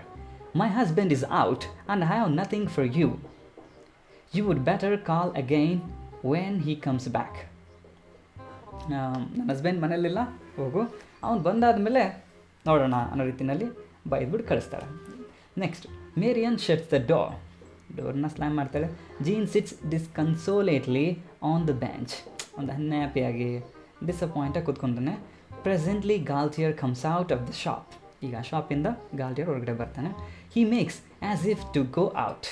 my husband is out and I have nothing for you. You would better call again when he comes back. ನನ್ನ husband ಮನೇಲಿಲ್ಲ, ಹೋಗು, ಅವ್ನು ಬಂದಾದಮೇಲೆ ನೋಡೋಣ ಅನ್ನೋ ರೀತಿಯಲ್ಲಿ ಬೈದ್ಬಿಟ್ಟು ಕಳಿಸ್ತಾಳೆ. ನೆಕ್ಸ್ಟ್ ಮೇರಿಯನ್ ಶಟ್ಸ್ ದ ಡೋರ್ನ ಸ್ಲ್ಯಾಮ್ ಮಾಡ್ತಾಳೆ. Jean sits disconsolately on the bench. ಒಂದು ಅನ್ಹ್ಯಾಪಿಯಾಗಿ ಡಿಸಪಾಯಿಂಟಾಗಿ ಕೂತ್ಕೊಂತಾನೆ. Presently Galtier comes out of the shop. ಈಗ ಶಾಪಿಂದ ಗಾಲ್ಟಿಯರ್ ಹೊರಗಡೆ ಬರ್ತಾನೆ. He makes as if to go out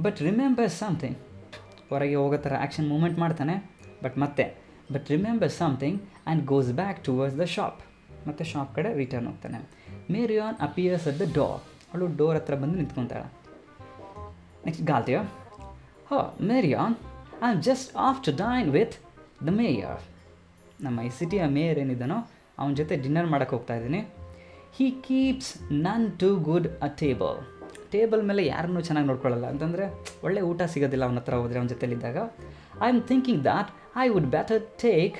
but remember something. ಹೊರಗೆ ಹೋಗೋ ಥರ ಆ್ಯಕ್ಷನ್ ಮೂಮೆಂಟ್ ಮಾಡ್ತಾನೆ, but remember something and goes back towards the shop. ಮತ್ತು ಶಾಪ್ ಕಡೆ ರಿಟರ್ನ್ ಹೋಗ್ತಾನೆ. Marianne appears at the door. ಅವಳು ಡೋರ್ ಹತ್ರ ಬಂದು ನಿಂತ್ಕೊತಾಳೆ. Next Galtier, Marianne, I am just off to dine with the mayor. ನಮ್ಮ ಈ ಸಿಟಿಯ ಮೇಯರ್ ಏನಿದ್ದಾನೋ ಅವನ ಜೊತೆ ಡಿನ್ನರ್ ಮಾಡೋಕ್ಕೆ ಹೋಗ್ತಾ ಇದ್ದೀನಿ. ಹೀ ಕೀಪ್ಸ್ ನನ್ ಟು ಗುಡ್ ಅ ಟೇಬಲ್ ಮೇಲೆ ಯಾರನ್ನೂ ಚೆನ್ನಾಗಿ ನೋಡ್ಕೊಳ್ಳಲ್ಲ, ಅಂತಂದರೆ ಒಳ್ಳೆ ಊಟ ಸಿಗೋದಿಲ್ಲ ಅವನ ಹತ್ರ ಹೋದರೆ, ಅವನ ಜೊತೆಲಿದ್ದಾಗ. I am thinking that I would better take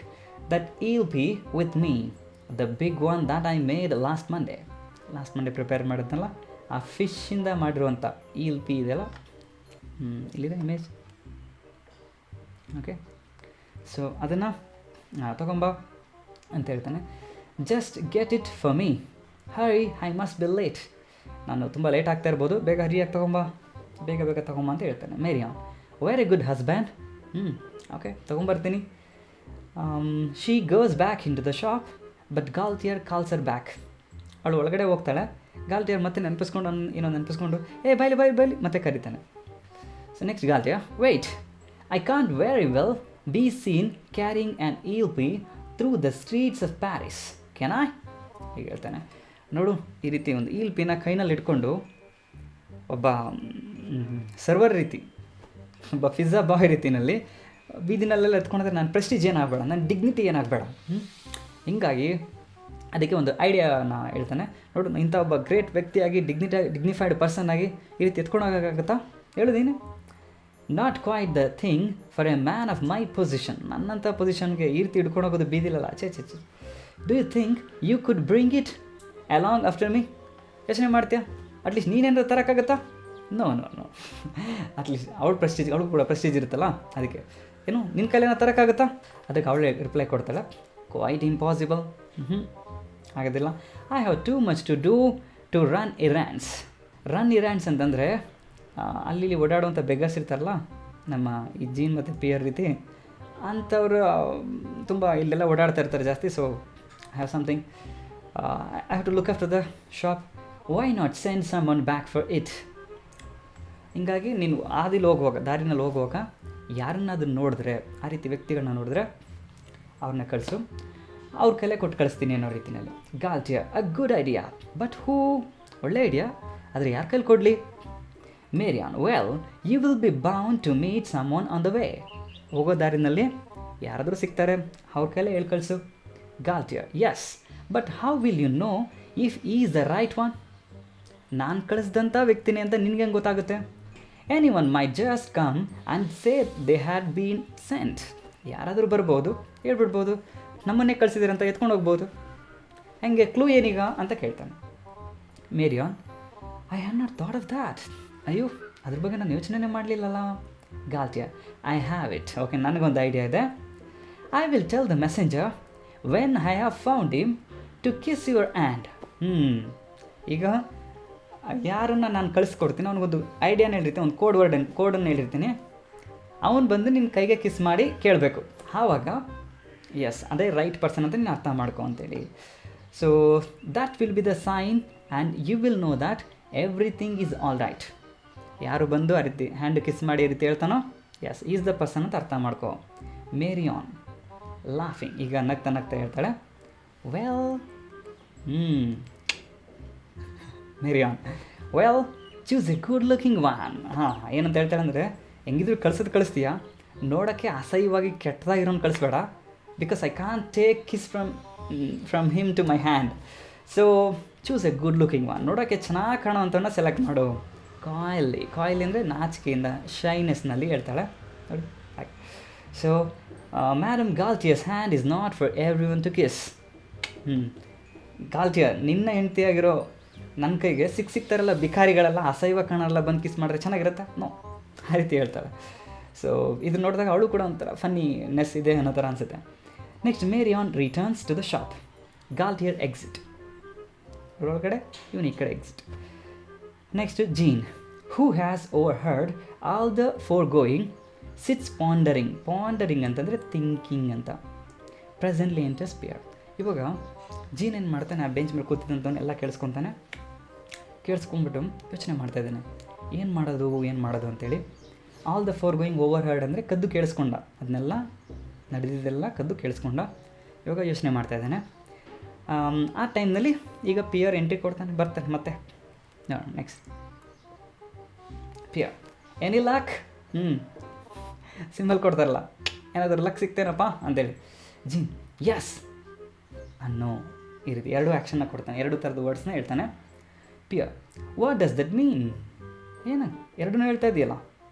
that ELP with me, the big one that I made last Monday prepare ಮಾಡಿದ್ನಲ್ಲ, ಆ ಫಿಶ್ಶಿಂದ ಮಾಡಿರುವಂಥ ELP ಇದೆಯಲ್ಲ, ಇಲ್ಲಿದೆ ಇಮೇಜ್, ಓಕೆ. ಸೊ ಅದನ್ನು ತೊಗೊಂಬ ಅಂತ ಹೇಳ್ತಾನೆ. Just get it for me, Hari, I must be late. ನಾನು ತುಂಬ ಲೇಟ್ ಆಗ್ತಾ ಇರ್ಬೋದು, ಬೇಗ ಹರಿಯಾಗಿ ಬೇಗ ತೊಗೊಂಬ ಅಂತ ಹೇಳ್ತಾನೆ. Marianne, very good husband, okay ತೊಗೊಂಬರ್ತೀನಿ. She goes back into the shop but Galtier calls her back. ಅವಳು ಒಳಗಡೆ ಹೋಗ್ತಾಳೆ, ಗಾಲ್ಟಿಯರ್ ಮತ್ತೆ ನೆನಪಿಸ್ಕೊಂಡು ಏ ಬೈಲಿ ಮತ್ತೆ ಕರೀತಾನೆ. So next Galtier, wait, I can't very well be seen carrying an ELP through the streets of Paris, can I? ಹೀಗೆ ಹೇಳ್ತಾನೆ. ನೋಡು, ಈ ರೀತಿ ಒಂದು ELPನ ಕೈನಲ್ಲಿ ಇಟ್ಕೊಂಡು ಒಬ್ಬ ಸರ್ವರ್ ರೀತಿ, ಒಬ್ಬ ಪಿಜ್ಜಾ ಬಾಯ್ ರೀತಿಯಲ್ಲಿ ಬೀದಿನಲ್ಲೆಲ್ಲ ಎತ್ಕೊಂಡ್ರೆ ನನ್ನ ಪ್ರೆಸ್ಟೀಜ್ ಏನಾಗಬೇಡ, ನನ್ನ ಡಿಗ್ನಿಟಿ ಏನಾಗಬೇಡ. ಹೀಗಾಗಿ ಅದಕ್ಕೆ ಒಂದು ಐಡಿಯಾನ ಹೇಳ್ತಾನೆ. ನೋಡು, ಇಂಥ ಒಬ್ಬ ಗ್ರೇಟ್ ವ್ಯಕ್ತಿಯಾಗಿ ಡಿಗ್ನಿಫೈಡ್ ಪರ್ಸನ್ ಆಗಿ ಈ ರೀತಿ ಎತ್ಕೊಂಡೋಗೋಕ್ಕಾಗತ್ತಾ? ಹೇಳೋದೇನು? Not quite the thing for a man of my position. ನನ್ನಂಥ ಪೊಸಿಷನ್ಗೆ ಈ ರೀತಿ ಹಿಡ್ಕೊಂಡೋಗೋದು ಬೀದಿಲಲ್ಲ. ಚೇ. Do you think you could bring it along after me? ಯೋಚನೆ ಮಾಡ್ತೀಯಾ? ಅಟ್ಲೀಸ್ಟ್ ನೀನೇನಾದ್ರು ತರೋಕ್ಕಾಗತ್ತಾ? ನೋ. ಅಟ್ಲೀಸ್ಟ್ ಅವಳು ಕೂಡ ಪ್ರೆಸ್ಟೀಜ್ ಇರುತ್ತಲ್ಲ, ಅದಕ್ಕೆ ಏನು ನಿನ್ನ ಕೈಲೇನೋ ತರೋಕ್ಕಾಗತ್ತಾ? ಅದಕ್ಕೆ ಅವಳೇ ರಿಪ್ಲೈ ಕೊಡ್ತಾಳೆ, ಕ್ವೈಟ್ ಇಂಪಾಸಿಬಲ್. ಆಗೋದಿಲ್ಲ. I have too much to do to run errands ಅಂತಂದರೆ ಅಲ್ಲಿ ಓಡಾಡುವಂಥ ಬೆಗರ್ಸ್ ಇರ್ತಾರಲ್ಲ, ನಮ್ಮ ಈ ಜೀನ್ ಮತ್ತು ಪಿಯರ್ ರೀತಿ ಅಂಥವ್ರು ತುಂಬ ಇಲ್ಲೆಲ್ಲ ಓಡಾಡ್ತಾ ಇರ್ತಾರೆ ಜಾಸ್ತಿ. So I have something, I have to look after the shop. Why not send someone back for it? ಹೀಗಾಗಿ ನೀನು ದಾರಿನಲ್ಲಿ ಹೋಗುವಾಗ ಯಾರನ್ನಾದ್ರೂ ನೋಡಿದ್ರೆ, ಆ ರೀತಿ ವ್ಯಕ್ತಿಗಳನ್ನ ನೋಡಿದ್ರೆ ಅವ್ರನ್ನ ಕಳಿಸು, ಅವ್ರ ಕೈಲೇ ಕೊಟ್ಟು ಕಳಿಸ್ತೀನಿ ಅನ್ನೋ ರೀತಿಯಲ್ಲಿ. Galtier, a good idea, but who? ಒಳ್ಳೆ ಐಡಿಯಾ, ಆದರೆ ಯಾರ ಕೈಲಿ ಕೊಡಲಿ? Marianne, well, you will be bound to meet someone on the way. ಹೋಗೋ ದಾರಿನಲ್ಲಿ ಯಾರಾದರೂ ಸಿಗ್ತಾರೆ, ಅವ್ರ ಕೈಲೇ ಹೇಳಿ ಕಳಿಸು. Galtier, yes, but how will you know if he's the right one? ನಾನು ಕಳಿಸ್ದಂಥ ವ್ಯಕ್ತಿನೇ ಅಂತ ನಿನಗೆ ಹೆಂಗೆ ಗೊತ್ತಾಗುತ್ತೆ? Anyone may just come and say they had been sent. ಯಾರಾದರೂ ಬರ್ಬೋದು, ಹೇಳ್ಬಿಡ್ಬೋದು ನಮ್ಮನ್ನೇ ಕಳಿಸಿದ್ದೀರಂತ, ಎತ್ಕೊಂಡು ಹೋಗ್ಬೋದು. ಹೆಂಗೆ, ಕ್ಲೂ ಏನೀಗ ಅಂತ ಕೇಳ್ತಾನೆ. Marianne, I have not thought of that. ಅಯ್ಯೋ, ಅದ್ರ ಬಗ್ಗೆ ನಾನು ಯೋಚನೆ ಮಾಡಲಿಲ್ಲಲ್ಲ. Galtier, I have it. Okay, ನನಗೊಂದು ಐಡಿಯಾ ಇದೆ. I will tell the messenger when I have found him to kiss your hand. ಈಗ ಯಾರನ್ನು ನಾನು ಕಳಿಸ್ಕೊಡ್ತೀನಿ, ಅವ್ನಿಗೊಂದು ಐಡಿಯಾನ ಹೇಳಿರ್ತೀನಿ, ಒಂದು ಕೋಡನ್ನು ಹೇಳಿರ್ತೀನಿ. ಅವನು ಬಂದು ನಿನ್ನ ಕೈಗೆ ಕಿಸ್ ಮಾಡಿ ಕೇಳಬೇಕು. ಆವಾಗ ಎಸ್, ಅದೇ ರೈಟ್ ಪರ್ಸನ್ ಅಂತ ನೀನು ಅರ್ಥ ಮಾಡ್ಕೊ ಅಂತೇಳಿ. So that will be the sign and you will know that everything is all right. ಯಾರು ಬಂದು ಆ ರೀತಿ ಹ್ಯಾಂಡ್ ಕಿಸ್ ಮಾಡಿ ಈ ರೀತಿ ಹೇಳ್ತಾನೋ, ಎಸ್, ಈಸ್ ದ ಪರ್ಸನ್ ಅಂತ ಅರ್ಥ ಮಾಡ್ಕೊ. ಮೇರಿಯಾನ್ ಲಾಫಿಂಗ್, ಈಗ ನಗ್ತಾ ಹೇಳ್ತಾಳೆ, well, Marianne, well, choose a good looking one. ಏನಂತ ಹೇಳ್ತಾಳೆ ಅಂದರೆ, ಹೆಂಗಿದ್ರು ಕಳಿಸ್ತೀಯಾ, ನೋಡೋಕ್ಕೆ ಅಸಹ್ಯವಾಗಿ ಕೆಟ್ಟದಾಗಿರೋನು ಕಳಿಸ್ಬೇಡ. Because I can't take kiss from him to my hand. So choose a good looking one. ನೋಡೋಕ್ಕೆ ಚೆನ್ನಾಗಿ ಕಾಣೋ ಅಂಥವನ್ನ ಸೆಲೆಕ್ಟ್ ಮಾಡು. ಕಾಯಿಲಿ ಅಂದರೆ ನಾಚಿಕೆಯಿಂದ, ಶೈನೆಸ್ನಲ್ಲಿ ಹೇಳ್ತಾಳೆ ನೋಡಿ. So madam, Galtier's hand is not for everyone to kiss. Galtier, ನಿನ್ನ ಹೆಂಡತಿಯಾಗಿರೋ ನನ್ನ ಕೈಗೆ ಸಿಗ್ತಾರಲ್ಲ ಭಿಕಾರಿಗಳೆಲ್ಲ, ಅಸಹ್ಯ ಕಾಣಲ್ಲ, ಬಂದು ಕಿಸ್ ಮಾಡಿದ್ರೆ ಚೆನ್ನಾಗಿರುತ್ತೆ? ನೋ, ಆ ರೀತಿ ಹೇಳ್ತಾಳೆ. ಸೊ ಇದು ನೋಡಿದಾಗ ಅವಳು ಕೂಡ ಒಂಥರ ಫನ್ನಿನೆಸ್ ಇದೆ ಅನ್ನೋ ಥರ ಅನಿಸುತ್ತೆ. Next, Marianne returns to the shop. Galtier exit. ಒಳಗಡೆ, ಇವನು ಈ ಕಡೆ exit. Next, Jean, who has overheard all the foregoing, sits pondering ಅಂತಂದರೆ ಥಿಂಕಿಂಗ್ ಅಂತ. Presently enters Pierre. ಇವಾಗ ಜೀನ್ ಏನು ಮಾಡ್ತಾನೆ, ಆ ಬೆಂಚ್ ಮೇಲೆ ಕೂತಿದ್ದಂಥವ್ನು ಎಲ್ಲ ಕೇಳಿಸ್ಕೊಂಡ್ಬಿಟ್ಟು ಯೋಚನೆ ಮಾಡ್ತಾಯಿದ್ದಾನೆ, ಏನು ಮಾಡೋದು ಅಂತೇಳಿ. All the four going over heard ಅಂದರೆ ಕದ್ದು ಕೇಳಿಸ್ಕೊಂಡ, ಅದನ್ನೆಲ್ಲ ನಡೆದಿದ್ದೆಲ್ಲ ಕದ್ದು ಕೇಳಿಸ್ಕೊಂಡ. ಇವಾಗ ಯೋಚನೆ ಮಾಡ್ತಾಯಿದ್ದಾನೆ. ಆ ಟೈಮ್ನಲ್ಲಿ ಈಗ ಪಿಯರ್ ಎಂಟ್ರಿ ಕೊಡ್ತಾನೆ, ಬರ್ತಾನೆ ಮತ್ತೆ. Next, Pierre, any luck? Symbol ಕೊಡ್ತಾರಲ್ಲ, ಏನಾದರೂ ಲಕ್ ಸಿಗ್ತೇನಪ್ಪ ಅಂತೇಳಿ. ಜೀನ್, ಎಸ್ ಅನ್ನೋ ಈ ರೀತಿ ಎರಡು ಆ್ಯಕ್ಷನ್ನ ಕೊಡ್ತಾನೆ, ಎರಡು ಥರದ ವರ್ಡ್ಸ್ನ ಹೇಳ್ತಾನೆ. Pierre, what does that mean? ಏನು ಎರಡನ್ನೂ ಹೇಳ್ತಾ ಇದೆಯಲ್ಲ.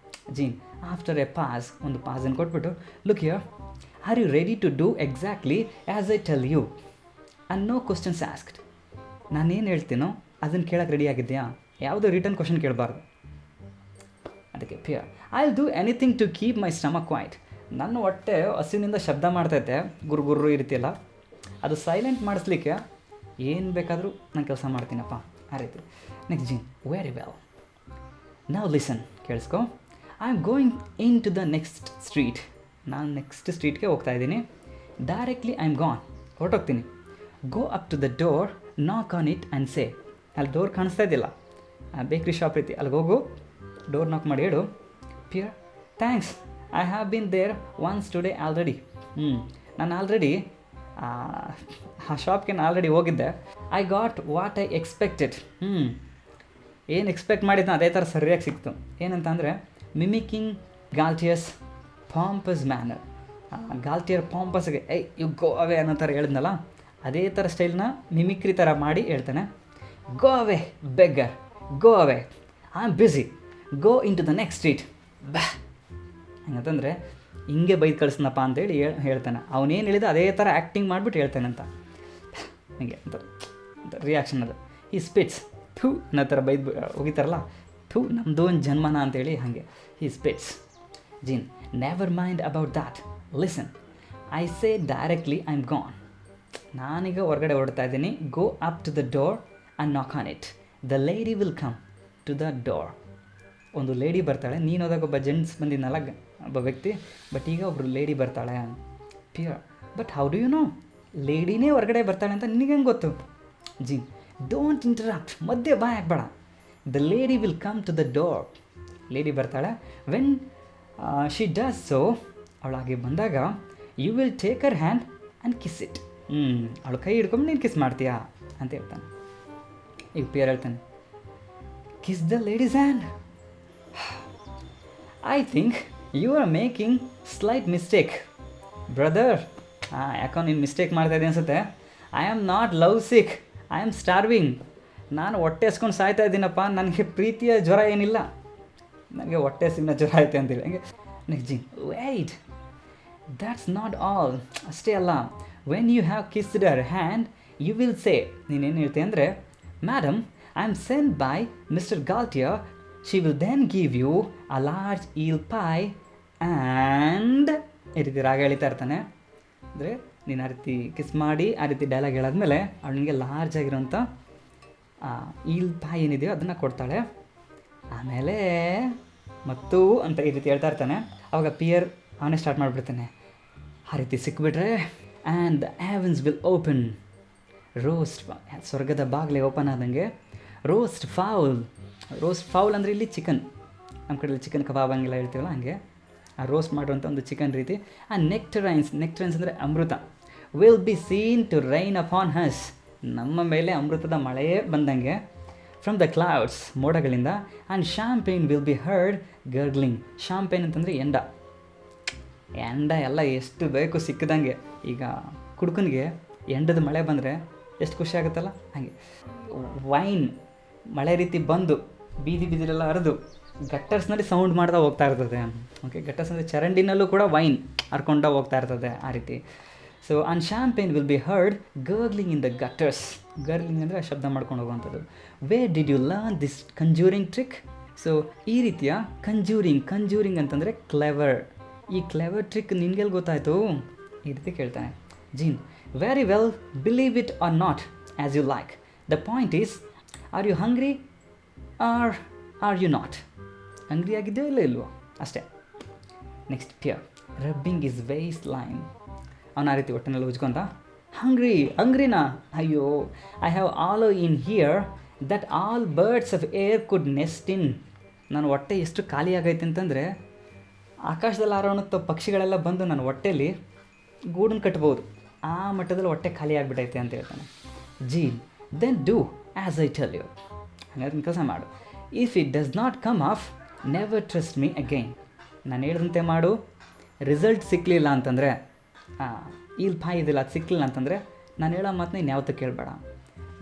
ಜೀನ್, ಆಫ್ಟರ್ ಎ ಪಾಸ್, ಒಂದು ಪಾಸನ್ನು ಕೊಟ್ಬಿಟ್ಟು, look here, are you ready to do exactly as I tell you and no questions asked? ನಾನೇನು ಹೇಳ್ತೀನೋ ಅದನ್ನು ಕೇಳೋಕ್ಕೆ ರೆಡಿ ಆಗಿದೆಯಾ? ಯಾವುದೋ ರಿಟರ್ನ್ ಕ್ವಶನ್ ಕೇಳಬಾರ್ದು. ಅದಕ್ಕೆ Pierre, I will do anything to keep my stomach quiet. ನನ್ನ ಹೊಟ್ಟೆ ಹಸಿವಿನಿಂದ ಶಬ್ದ ಮಾಡ್ತೈತೆ, ಗುರು ಈ ರೀತಿಯಲ್ಲ, ಅದು ಸೈಲೆಂಟ್ ಮಾಡಿಸ್ಲಿಕ್ಕೆ ಏನು ಬೇಕಾದರೂ ನಾನು ಕೆಲಸ ಮಾಡ್ತೀನಪ್ಪ, ಆ ರೀತಿ. Next, Jean, very well, now listen, ಕೇಳಿಸ್ಕೊ. I am going into the next street. ನಾನು ನೆಕ್ಸ್ಟ್ ಸ್ಟ್ರೀಟ್ಗೆ ಹೋಗ್ತಾ ಇದ್ದೀನಿ. ಡೈರೆಕ್ಟ್ಲಿ ಐ ಆಮ್ ಗಾನ್, ಹೊರಟೋಗ್ತೀನಿ. Go up to the door, knock on it and say. ಅಲ್ಲಿ ಡೋರ್ ಕಾಣಿಸ್ತಾ ಇದೆಯಲ್ಲ, ಬೇಕ್ರಿ ಶಾಪ್ ರೀತಿ, ಅಲ್ಲಿಗೆ ಹೋಗು, ಡೋರ್ ನಾಕ್ ಮಾಡಿ ಹೇಳು, Pierre thanks, I have been there once today already. ನಾನು ಆಲ್ರೆಡಿ ಆ ಶಾಪ್ಗೆ ನಾನು ಆಲ್ರೆಡಿ ಹೋಗಿದ್ದೆ. I got what I expected. ಏನು ಎಕ್ಸ್ಪೆಕ್ಟ್ ಮಾಡಿದ್ನೋ ಅದೇ ಥರ ಸರಿಯಾಗಿ ಸಿಕ್ತು. ಏನಂತ ಅಂದರೆ ಮಿಮಿಕಿಂಗ್ ಗಾಲ್ಟಿಯರ್ಸ್ ಪಾಂಪಸ್ ಮ್ಯಾನರ್. ಗಾಲ್ಟಿಯರ್ ಪಾಂಪಸ್ಗೆ ಯು ಗೋ ಅವೇ ಅನ್ನೋ ಥರ ಹೇಳಿದ್ನಲ್ಲ, ಅದೇ ಥರ ಸ್ಟೈಲ್ನ ಮಿಮಿಕ್ರಿ ಥರ ಮಾಡಿ ಹೇಳ್ತಾನೆ. Go away beggar, go away, I am busy, go into the next street. ಬ್ಯಾ ಹಂಗಂತಂದರೆ ಹಿಂಗೆ ಬೈದು ಕಳಿಸ್ನಪ್ಪ ಅಂತೇಳಿ ಹೇಳ್ತಾನೆ. ಅವನೇನು ಹೇಳಿದ ಅದೇ ಥರ ಆ್ಯಕ್ಟಿಂಗ್ ಮಾಡಿಬಿಟ್ಟು ಹೇಳ್ತಾನೆ ಅಂತ ಹಂಗೆ ಅಂತ ರಿಯಾಕ್ಷನ್ ಅದು. ಈ ಸ್ಪಿಟ್ಸ್ ಥೂ ಅನ್ನೋ ಥರ ಬೈದು ಹೋಗಿತಾರಲ್ಲ, ಥೂ ನಮ್ಮದು ಒಂದು ಜನ್ಮನ ಅಂತೇಳಿ ಹಾಗೆ ಈ ಸ್ಪಿಟ್ಸ್. Jean never mind about that, listen, I say directly I am gone. ನಾನೀಗ ಹೊರಗಡೆ ಹೊರಡ್ತಾ ಇದ್ದೀನಿ. Go up to the door and knock on it, the lady will come to the door. ಒಂದು ಲೇಡಿ ಬರ್ತಾಳೆ. ನೀನು ಹೋದಾಗ ಒಬ್ಬ ಜೆಂಟ್ಸ್ ಬಂದಿದ್ನಲ್ಲ, ಒಬ್ಬ ವ್ಯಕ್ತಿ, ಬಟ್ ಈಗ ಒಬ್ಬರು ಲೇಡಿ ಬರ್ತಾಳೆ. Pierre but how do you know? ಲೇಡಿನೇ ಹೊರಗಡೆ ಬರ್ತಾಳೆ ಅಂತ ನಿನಗೆ ಹೆಂಗೆ ಗೊತ್ತು? ಜೀನ್ ಡೋಂಟ್ ಇಂಟರಪ್ಟ್, ಮಧ್ಯೆ ಬಾಯ್ ಹಾಕ್ಬೇಡ. The lady will come to the door. Lady ಬರ್ತಾಳೆ. ವೆನ್ ಶಿ ಡಸ್ ಸೊ, ಅವಳಾಗಿ ಬಂದಾಗ, you will take her hand and kiss it. ಅವಳು ಕೈ ಹಿಡ್ಕೊಂಡು ನೀನು ಕಿಸ್ ಮಾಡ್ತೀಯಾ ಅಂತ ಹೇಳ್ತಾನೆ. ಈಗ ಪಿಯರ್ ಹೇಳ್ತಾನೆ, kiss the lady's hand. I think you are making slight mistake brother. ಯಾಕೋ ನೀನು ಮಿಸ್ಟೇಕ್ ಮಾಡ್ತಾಯಿದ್ದೆ ಅನಿಸುತ್ತೆ. I am not love sick, I am starving. ನಾನು ಹೊಟ್ಟೆ ಹಸ್ಕೊಂಡು ಸಾಯ್ತಾ ಇದ್ದೀನಪ್ಪ, ನನಗೆ ಪ್ರೀತಿಯ ಜ್ವರ ಏನಿಲ್ಲ, ನನಗೆ ಹೊಟ್ಟೆ ಸಿನ್ನ ಜ್ವರ ಐತೆ ಅಂತೇಳಿ. ಹಂಗೆ next Jean wait, that's not all. ಅಷ್ಟೇ ಅಲ್ಲ, when you have kissed her hand you will say, ನೀನೇನು ಹೇಳ್ತೀಯ ಅಂದರೆ, madam I am sent by Mister Galtier, she will then give you a large eel pie and ಈ ರೀತಿ ರಾಗ ಹೇಳ್ತಾ ಇರ್ತಾನೆ. ಅಂದರೆ ನೀನು ಆ ರೀತಿ ಕಿಸ್ ಮಾಡಿ ಆ ರೀತಿ ಡೈಲಾಗ್ ಹೇಳಾದ್ಮೇಲೆ ಅವಳಿಗೆ ಲಾರ್ಜ್ ಆಗಿರೋಂಥ ಈಲ್ ಪಾಯ್ ಏನಿದೆಯೋ ಅದನ್ನು ಕೊಡ್ತಾಳೆ. ಆಮೇಲೆ ಮತ್ತು ಅಂತ ಈ ರೀತಿ ಹೇಳ್ತಾ ಇರ್ತಾನೆ. ಆವಾಗ ಪಿಯರ್ ಅವನೇ ಸ್ಟಾರ್ಟ್ ಮಾಡಿಬಿಡ್ತಾನೆ. ಆ ರೀತಿ ಸಿಕ್ಬಿಟ್ರೆ and the heavens will open, roast, ಸ್ವರ್ಗದ ಬಾಗಿಲೆ ಓಪನ್ ಆದಂಗೆ, ರೋಸ್ಟ್ ಫೌಲ್. ರೋಸ್ಟ್ ಫೌಲ್ ಅಂದರೆ ಇಲ್ಲಿ ಚಿಕನ್, ನಮ್ಮ ಕಡೆಯಲ್ಲಿ ಚಿಕನ್ ಕಬಾಬ್ ಹಂಗೆಲ್ಲ ಹೇಳ್ತೀವಲ್ಲ ಹಂಗೆ ಆ ರೋಸ್ಟ್ ಮಾಡುವಂಥ ಒಂದು ಚಿಕನ್ ರೀತಿ. ಆ ನೆಕ್ಟರೈನ್ಸ್ ಅಂದರೆ ಅಮೃತ, will be seen to rain upon us, ನಮ್ಮ ಮೇಲೆ ಅಮೃತದ ಮಳೆಯೇ ಬಂದಂಗೆ, ಫ್ರಮ್ ದ ಕ್ಲೌಡ್ಸ್, ಮೋಡಗಳಿಂದ. And champagne will be heard gurgling. Champagne ಅಂತಂದರೆ ಎಂಡ ಎಲ್ಲ ಎಷ್ಟು ಬೇಕು ಸಿಕ್ಕಿದಂಗೆ. ಈಗ ಕುಡ್ಕನಿಗೆ ಎಂಡದ ಮಳೆ ಬಂದರೆ ಎಷ್ಟು ಖುಷಿ ಆಗುತ್ತಲ್ಲ ಹಾಗೆ. ವೈನ್ ಮಳೆ ರೀತಿ ಬಂದು ಬೀದಿಲೆಲ್ಲ ಹರಿದು ಗಟ್ಟರ್ಸ್ನಲ್ಲಿ ಸೌಂಡ್ ಮಾಡ್ತಾ ಹೋಗ್ತಾ ಇರ್ತದೆ. ಓಕೆ, ಗಟ್ಟರ್ಸ್ ಅಂದರೆ ಚರಂಡಿನಲ್ಲೂ ಕೂಡ ವೈನ್ ಹರ್ಕೊಂಡ ಹೋಗ್ತಾ ಇರ್ತದೆ ಆ ರೀತಿ. So and champagne will be heard gargling in the gutters. Gargling ಅಂದರೆ ಶಬ್ದ ಮಾಡ್ಕೊಂಡು ಹೋಗುವಂಥದ್ದು. Where did you learn this conjuring trick? So ಈ ರೀತಿಯ ಕಂಜೂರಿಂಗ್ ಅಂತಂದರೆ ಕ್ಲೆವರ್. ಈ ಕ್ಲೆವರ್ ಟ್ರಿಕ್ ನಿನಗೆಲ್ಲಿ ಗೊತ್ತಾಯಿತು? ಈ ರೀತಿ ಕೇಳ್ತಾನೆ. Jean very well, believe it or not as you like. The point is, are you hungry are you not? Hungry ಆಗಿದೆಯೋ ಇಲ್ವೋ ಅಷ್ಟೇ. Next Pierre rubbing his waistline. ಅವನ ಆ ರೀತಿ ಹೊಟ್ಟೆನೆಲ್ಲ ಉಜ್ಕೊಂತ, ಹಂಗ್ರಿನಾ? ಅಯ್ಯೋ, I have all in here that all birds of air could nest in. ನನ್ನ ಹೊಟ್ಟೆ ಎಷ್ಟು ಖಾಲಿ ಆಗೈತೆ ಅಂತಂದರೆ ಆಕಾಶದಲ್ಲಿ ಹಾರೋಣತ್ತ ಪಕ್ಷಿಗಳೆಲ್ಲ ಬಂದು ನನ್ನ ಹೊಟ್ಟೆಯಲ್ಲಿ ಗೂಡನ್ನು ಕಟ್ಬೋದು, ಆ ಮಟ್ಟದಲ್ಲಿ ಹೊಟ್ಟೆ ಖಾಲಿ ಆಗಿಬಿಟ್ಟೈತೆ ಅಂತ ಹೇಳ್ತಾನೆ. Jean then do as I tell you. ಹಾಗಾದ್ರೆ ಕೆಲಸ ಮಾಡು. If it does not come off, never trust me again. ನಾನು ಹೇಳಿದಂತೆ ಮಾಡು. ರಿಸಲ್ಟ್ ಸಿಕ್ಕಲಿಲ್ಲ ಅಂತಂದರೆ, ಇಲ್ಲಿ ಪಾಯ್ ಇದಿಲ್ಲ, ಅದು ಸಿಕ್ಕಲಿಲ್ಲ ಅಂತಂದರೆ ನಾನು ಹೇಳೋ ಮಾತನ್ನ ಇನ್ನು ಯಾವತ್ತೂ ಕೇಳಬೇಡ.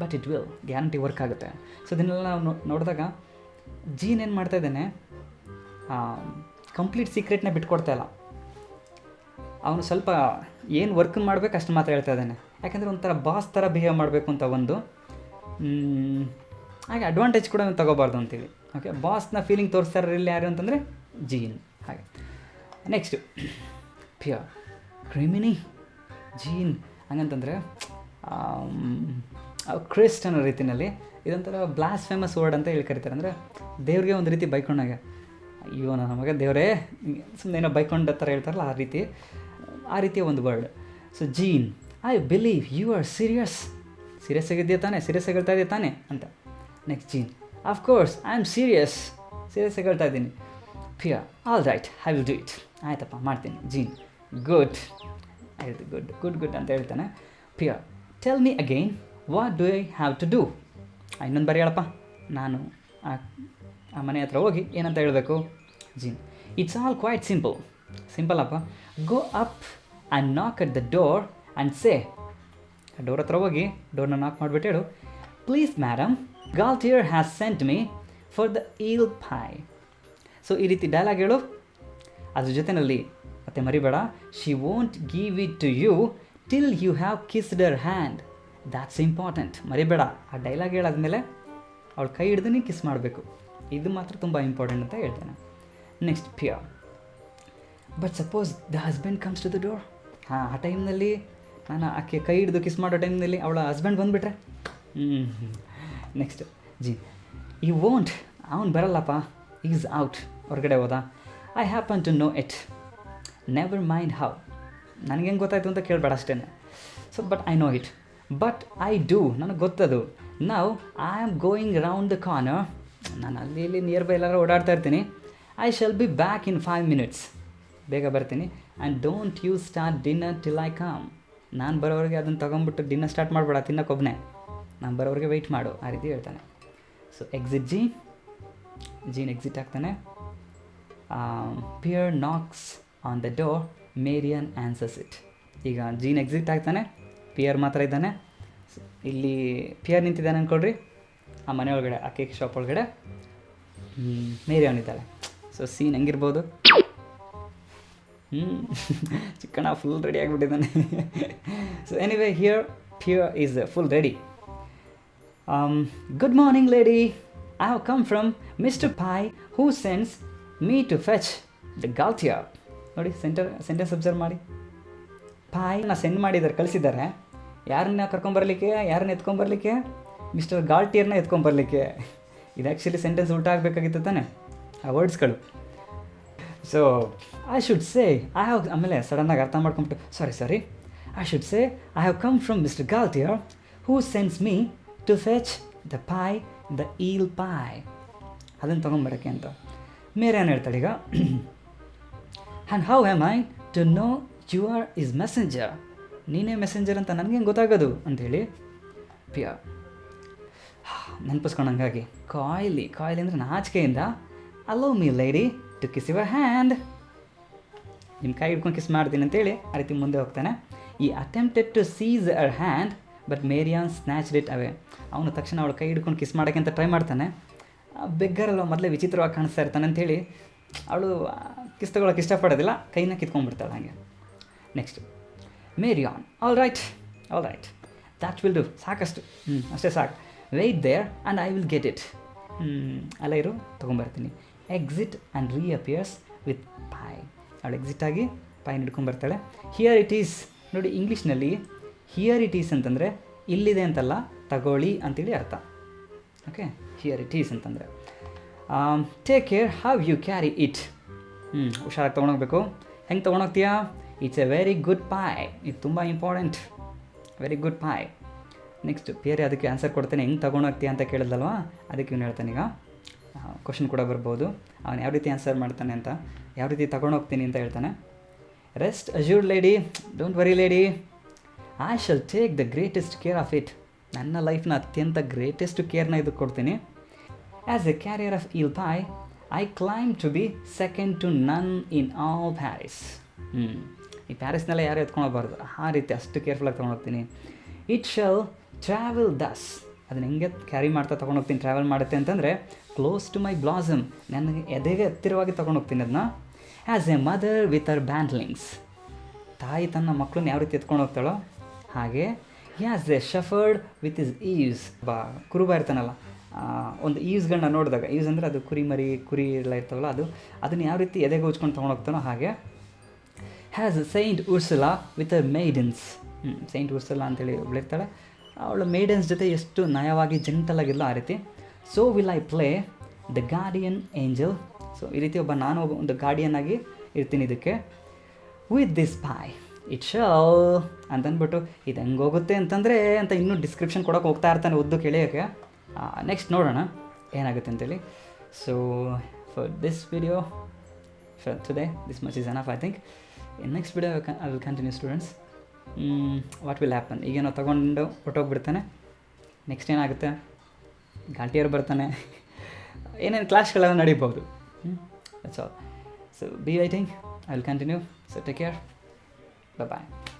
But it will, guarantee work ಆಗುತ್ತೆ. ಸೊ ಇದನ್ನೆಲ್ಲ ನಾವು ನೋಡಿದಾಗ ಜೀನ್ ಏನು ಮಾಡ್ತಾಯಿದ್ದಾನೆ, ಕಂಪ್ಲೀಟ್ ಸೀಕ್ರೆಟ್ನ ಬಿಟ್ಕೊಡ್ತಾ ಇಲ್ಲ. ಅವನು ಸ್ವಲ್ಪ ಏನು ವರ್ಕ್ ಮಾಡಬೇಕು ಅಷ್ಟು ಮಾತ್ರ ಹೇಳ್ತಾ ಇದ್ದಾನೆ. ಯಾಕೆಂದರೆ ಒಂಥರ ಬಾಸ್ ಥರ ಬಿಹೇವ್ ಮಾಡಬೇಕು ಅಂತ ಒಂದು, ಹಾಗೆ ಅಡ್ವಾಂಟೇಜ್ ಕೂಡ ತಗೋಬಾರ್ದು ಅಂತೇಳಿ. ಓಕೆ, ಬಾಸ್ನ ಫೀಲಿಂಗ್ ತೋರಿಸ್ತಾರೆ ಇಲ್ಲಿ ಯಾರು ಅಂತಂದರೆ ಜೀನ್. ಹಾಗೆ ನೆಕ್ಸ್ಟು ಪಿಯರ್ ಕ್ರಿಮಿನಿ. ಜೀನ್ ಹಂಗಂತಂದರೆ ಕ್ರಿಸ್ಟ್ ಅನ್ನೋ ರೀತಿಯಲ್ಲಿ ಇದೊಂಥರ ಬ್ಲಾಸ್ ಫೇಮಸ್ ವರ್ಡ್ ಅಂತ ಹೇಳಿ ಕರೀತಾರೆ. ಅಂದರೆ ದೇವ್ರಿಗೆ ಒಂದು ರೀತಿ ಬೈಕೊಂಡಾಗ, ಅಯ್ಯೋ ನನ್ನ ಮಗ ದೇವರೇ, ಸುಮ್ಮನೆ ಏನೋ ಬೈಕೊಂಡ ಥರ ಹೇಳ್ತಾರಲ್ಲ ಆ ರೀತಿಯ ಒಂದು word. So Jean, I believe you are serious ಆಗಿದೆಯಾ ತಾನೆ, ಸೀರಿಯಸ್ ಆಗಿ ಹೇಳ್ತಾ ಇದೆಯಾ ತಾನೆ ಅಂತ. Next Jean, of course I am serious ಆಗಿ ಹೇಳ್ತಾ ಇದ್ದೀನಿ. Pierre, all right, I will do it, ಆಯ್ತಪ್ಪ ಮಾಡ್ತೀನಿ. ಜೀನ್, ಗುಡ್, ಆಯ್ತು, ಗುಡ್ ಅಂತ ಹೇಳ್ತಾನೆ. Pierre, tell me again, what do I have to do? ಇನ್ನೊಂದು ಬಾರಿ ಹೇಳಪ್ಪ, ನಾನು ಆ ಮನೆ ಹತ್ರ ಹೋಗಿ ಏನಂತ ಹೇಳಬೇಕು? Jean, it's all quite simple ಅಪ್ಪ. Go up and knock at the door and say, door ಹತ್ರ ಹೋಗಿ ಡೋರ್ನ ನಾಕ್ ಮಾಡಿಬಿಟ್ಟು ಹೇಳು, please madam, Galtier has sent me for the eel pie. So ಈ ರೀತಿ ಡೈಲಾಗ್ ಹೇಳು. ಅದ್ರ ಜೊತೆಯಲ್ಲಿ ಮತ್ತೆ ಮರಿಬೇಡ, she won't give it to you till you have kissed her hand. That's important. ಮರಿಬೇಡ, ಆ ಡೈಲಾಗ್ ಹೇಳಾದ್ಮೇಲೆ ಅವಳು ಕೈ ಹಿಡ್ದು ನೀ ಕಿಸ್ ಮಾಡಬೇಕು. ಇದು ಮಾತ್ರ ತುಂಬ ಇಂಪಾರ್ಟೆಂಟ್ ಅಂತ ಹೇಳ್ತೇನೆ. Next Pierre, but suppose the husband comes to the door. ಆ ಟೈಮ್ನಲ್ಲಿ ನಾನು ಆಕೆ ಕೈ ಹಿಡಿದು ಕಿಸ್ ಮಾಡೋ ಟೈಮ್ನಲ್ಲಿ ಅವಳ ಹಸ್ಬೆಂಡ್ ಬಂದುಬಿಟ್ರೆ. ನೆಕ್ಸ್ಟ್ ಜೀನ್, ಯು ವೋಂಟ್, ಅವನು ಬರಲ್ಲಪ್ಪ, ಈಸ್ ಔಟ್, ಹೊರಗಡೆ ಹೋದ. I happen to know it, never mind how, ನನಗೆ ಹೆಂಗೆ ಗೊತ್ತಾಯಿತು ಅಂತ ಕೇಳಬೇಡ ಅಷ್ಟೇ. So but I know it, but I do, ನನಗೆ ಗೊತ್ತದು. ನಾವು I am going round the corner, ನಾನು ಅಲ್ಲಿ ಇಲ್ಲಿ ನಿಯರ್ ಬೈ ಎಲ್ಲರೂ ಓಡಾಡ್ತಾ ಇರ್ತೀನಿ. I shall be back in 5 minutes, ಬೇಗ ಬರ್ತೀನಿ. And don't you start dinner till I come, ನಾನು ಬರೋವರೆಗೆ ಅದನ್ನು ತೊಗೊಂಬಿಟ್ಟು ಡಿನ್ನರ್ ಸ್ಟಾರ್ಟ್ ಮಾಡಬೇಡ, ತಿನ್ನೋಕ್ಕೊಬ್ಬನೇ, ನಾನು ಬರೋವರೆಗೆ ವೆಯ್ಟ್ ಮಾಡು, ಆ ರೀತಿ ಹೇಳ್ತಾನೆ. ಸೊ ಎಕ್ಸಿಟ್ ಜೀನ್ ಎಕ್ಸಿಟ್ ಆಗ್ತಾನೆ. Pierre knocks on the door, Marianne answers it. ಈಗ ಜೀನ್ ಎಕ್ಸಿಟ್ ಆಗ್ತಾನೆ, ಪಿಯರ್ ಮಾತ್ರ ಇದ್ದಾನೆ. ಇಲ್ಲಿ ಪಿಯರ್ ನಿಂತಿದ್ದಾನೆ ಅಂದ್ಕೊಳ್ರಿ ಆ ಮನೆ ಒಳಗಡೆ, ಆ ಕೇಕ್ ಶಾಪ್ ಒಳಗಡೆ. ಮೇರಿಯನ್ ಇದ್ದಾಳೆ. ಸೊ ಸೀನ್ ಹೆಂಗಿರ್ಬೋದು? ಚಿಕ್ಕಣ್ಣ ಫುಲ್ ರೆಡಿ ಆಗಿಬಿಟ್ಟಿದ್ದಾನೆ. So anyway, here Pierre is full ready. Good morning lady, I have come from Mister Pie who sends me to fetch the Galtier. ನೋಡಿ, ಸೆಂಟೆನ್ಸ್ ಅಬ್ಸರ್ವ್ ಮಾಡಿ. ಪಾಯ್ನ send ಮಾಡಿದ್ದಾರೆ, ಕಳಿಸಿದ್ದಾರೆ. ಯಾರನ್ನ ಕರ್ಕೊಂಬರ್ಲಿಕ್ಕೆ, ಯಾರನ್ನ ಎತ್ಕೊಂಬರ್ಲಿಕ್ಕೆ? ಮಿಸ್ಟರ್ ಗಾಲ್ಟಿಯರ್ನ ಎತ್ಕೊಂಬರ್ಲಿಕ್ಕೆ. ಇದು ಆ್ಯಕ್ಚುಲಿ ಸೆಂಟೆನ್ಸ್ ಉಲ್ಟಾ ಆಗಬೇಕಾಗಿತ್ತು ತಾನೆ, ಆ ವರ್ಡ್ಸ್ಗಳು. So I should say I have, ಆಮೇಲೆ ಸಡನ್ನಾಗಿ ಅರ್ಥ ಮಾಡ್ಕೊಂಬಿಟ್ಟು sorry I should say I have come from Mister Galtier who sends me to fetch the pie, the eel pie, ಅದನ್ನು ತೊಗೊಂಬರೋಕ್ಕೆ ಅಂತ. ಮೇರೆ ಏನು ಹೇಳ್ತಾಳೆ ಈಗ, and how am I to know you are his messenger, ನೀನೇ ಮೆಸೆಂಜರ್ ಅಂತ ನನಗೆ ಹೆಂಗೆ ಗೊತ್ತಾಗೋದು ಅಂಥೇಳಿ. ಪಿಯರ್ ನೆನಪಿಸ್ಕೊಂಡಂಗಾಗಿ, ಕಾಯ್ಲಿ ಅಂದರೆ ನಾಚಿಕೆಯಿಂದ, allow me lady to kiss your hand, ನಿಮ್ಮ ಕೈ ಹಿಡ್ಕೊಂಡು ಕಿಸ್ ಮಾಡ್ತೀನಿ ಅಂತೇಳಿ ಆ ರೀತಿ ಮುಂದೆ ಹೋಗ್ತಾನೆ. He attempted to seize her hand but Marion snatched it away. ಅವನು ತಕ್ಷಣ ಅವಳು ಕೈ ಹಿಡ್ಕೊಂಡು ಕಿಸ್ ಮಾಡೋಕ್ಕೆ ಅಂತ ಟ್ರೈ ಮಾಡ್ತಾನೆ. ಬೆಗ್ಗರಲ್ಲ, ಮೊದಲೇ ವಿಚಿತ್ರವಾಗಿ ಕಾಣಿಸ್ತಾ ಇರ್ತಾನೆ ಅಂಥೇಳಿ ಅವಳು ಕಿಸ್ ತಗೊಳ್ಳೋಕೆ ಇಷ್ಟಪಡೋದಿಲ್ಲ, ಕೈನ ಕಿತ್ಕೊಂಡ್ಬಿಡ್ತಾಳೆ ಹಾಗೆ. Next Marianne, all right that will do, ಸಾಕಷ್ಟು, ಅಷ್ಟೇ ಸಾಕು. Wait there and I will get it, ಅಲ್ಲ ಇರು, ತೊಗೊಂಬರ್ತೀನಿ. Exit and reappears with pie. ಅವಳು ಎಕ್ಸಿಟ್ ಆಗಿ ಪೈನ ಹಿಡ್ಕೊಂಬರ್ತಾಳೆ. ಹಿಯರ್ ಇಟ್ ಈಸ್, ನೋಡಿ ಇಂಗ್ಲೀಷ್ನಲ್ಲಿ ಹಿಯರ್ ಇಟ್ ಈಸ್ ಅಂತಂದರೆ ಇಲ್ಲಿದೆ ಅಂತಲ್ಲ, ತಗೊಳ್ಳಿ ಅಂತೇಳಿ ಅರ್ಥ. ಓಕೆ, ಹಿಯರ್ ಇಟ್ ಈಸ್ ಅಂತಂದರೆ take care how you carry it. ಹುಷಾರಾಗಿ ತೊಗೊಂಡೋಗ್ಬೇಕು. ಹೆಂಗೆ ತೊಗೊಂಡೋಗ್ತೀಯಾ? It's a very good pie, ಇದು ತುಂಬ important, very good pie. Next ಬೇರೆ ಅದಕ್ಕೆ ಆನ್ಸರ್ ಕೊಡ್ತೇನೆ, ಹೆಂಗೆ ತೊಗೊಂಡೋಗ್ತೀಯ ಅಂತ ಕೇಳಿದಲ್ವ, ಅದಕ್ಕೆ ಇವನು ಹೇಳ್ತಾನೆ. ಈಗ ಕ್ವಶನ್ ಕೂಡ ಬರ್ಬೋದು, ಅವನು ಯಾವ ರೀತಿ ಆನ್ಸರ್ ಮಾಡ್ತಾನೆ ಅಂತ, ಯಾವ ರೀತಿ ತೊಗೊಂಡೋಗ್ತೀನಿ ಅಂತ ಹೇಳ್ತಾನೆ. Rest assured lady, don't worry lady, I shall take the greatest care of it. ನನ್ನ ಲೈಫ್ನ ಅತ್ಯಂತ ಗ್ರೇಟೆಸ್ಟ್ ಕೇರ್ನ ಇದಕ್ಕೆ ಕೊಡ್ತೀನಿ. As a carrier of eel pie I claim to be second to none in all Paris. ಈ ಪ್ಯಾರಿಸ್ನೆಲ್ಲ ಯಾರು ಎತ್ಕೊಂಡೋಗ್ಬಾರ್ದು, ಆ ರೀತಿ ಅಷ್ಟು ಕೇರ್ಫುಲ್ಲಾಗಿ ತೊಗೊಂಡೋಗ್ತೀನಿ. ಇಟ್ ಶಲ್ ಟ್ರಾವೆಲ್ ದಸ್, ಅದನ್ನ ಹೆಂಗೆ ಕ್ಯಾರಿ ಮಾಡ್ತಾ ತೊಗೊಂಡೋಗ್ತೀನಿ, ಟ್ರಾವೆಲ್ ಮಾಡುತ್ತೆ ಅಂತಂದರೆ ಕ್ಲೋಸ್ ಟು ಮೈ ಬ್ಲಾಸಮ್, ನನಗೆ ಎದೆಗೆ ಹತ್ತಿರವಾಗಿ ತೊಗೊಂಡೋಗ್ತೀನಿ ಅದನ್ನ. As a mother with her bantlings, ತಾಯಿ ತನ್ನ ಮಕ್ಕಳನ್ನ ಯಾವ ರೀತಿ ಎತ್ಕೊಂಡು ಹೋಗ್ತಾಳೋ ಹಾಗೆ. As a shepherd with his ewes, ಕುರುಬ ಇರ್ತಾನಲ್ಲ, ಒಂದು ಈವ್ಸ್ಗಳನ್ನ ನೋಡಿದಾಗ, ಈವ್ಸ್ ಅಂದರೆ ಅದು ಕುರಿ ಎಲ್ಲ ಇರ್ತಾವಲ್ಲ, ಅದನ್ನು ಯಾವ ರೀತಿ ಎದೆಗೆ ಉಚ್ಕೊಂಡು ತೊಗೊಂಡೋಗ್ತಾನೋ ಹಾಗೆ. As Saint Ursula with her maidens, Saint Ursula ಅಂತೇಳಿ ಒಬ್ಬಳಿರ್ತಾಳೆ, ಅವಳು ಮೇಡನ್ಸ್ ಜೊತೆ ಎಷ್ಟು ನಯವಾಗಿ ಜೆಂಟಲಾಗಿರಲೋ ಆ ರೀತಿ. So will I play the guardian angel so ಈ ರೀತಿ ನಾನು ಒಂದು ಗಾರ್ಡಿಯನ್ ಇರ್ತೀನಿ ಇದಕ್ಕೆ. With this boy it shall ಅಂತಂದ್ಬಿಟ್ಟು ಇದು ಹೆಂಗೆ ಹೋಗುತ್ತೆ ಅಂತಂದರೆ ಅಂತ ಇನ್ನೂ ಡಿಸ್ಕ್ರಿಪ್ಷನ್ ಕೊಡೋಕೆ ಹೋಗ್ತಾ ಇರ್ತಾನೆ ಉದ್ದು ಕೇಳಿಯೋಕ್ಕೆ. ನೆಕ್ಸ್ಟ್ ನೋಡೋಣ ಏನಾಗುತ್ತೆ ಅಂತೇಳಿ. So for this video for today this much is enough I think. In next video I will continue students. What will happen, ಈಗೇನೋ ತೊಗೊಂಡು ಹೊಟ್ಟೋಗ್ಬಿಡ್ತಾನೆ, ನೆಕ್ಸ್ಟ್ ಏನಾಗುತ್ತೆ, ಘಾಟಿಯರು ಬರ್ತಾನೆ, ಏನೇನು ಕ್ಲಾಸ್ಗಳೆಲ್ಲ ನಡೀಬೋದು. That's all. So be waiting, I will continue. So take care, bye bye.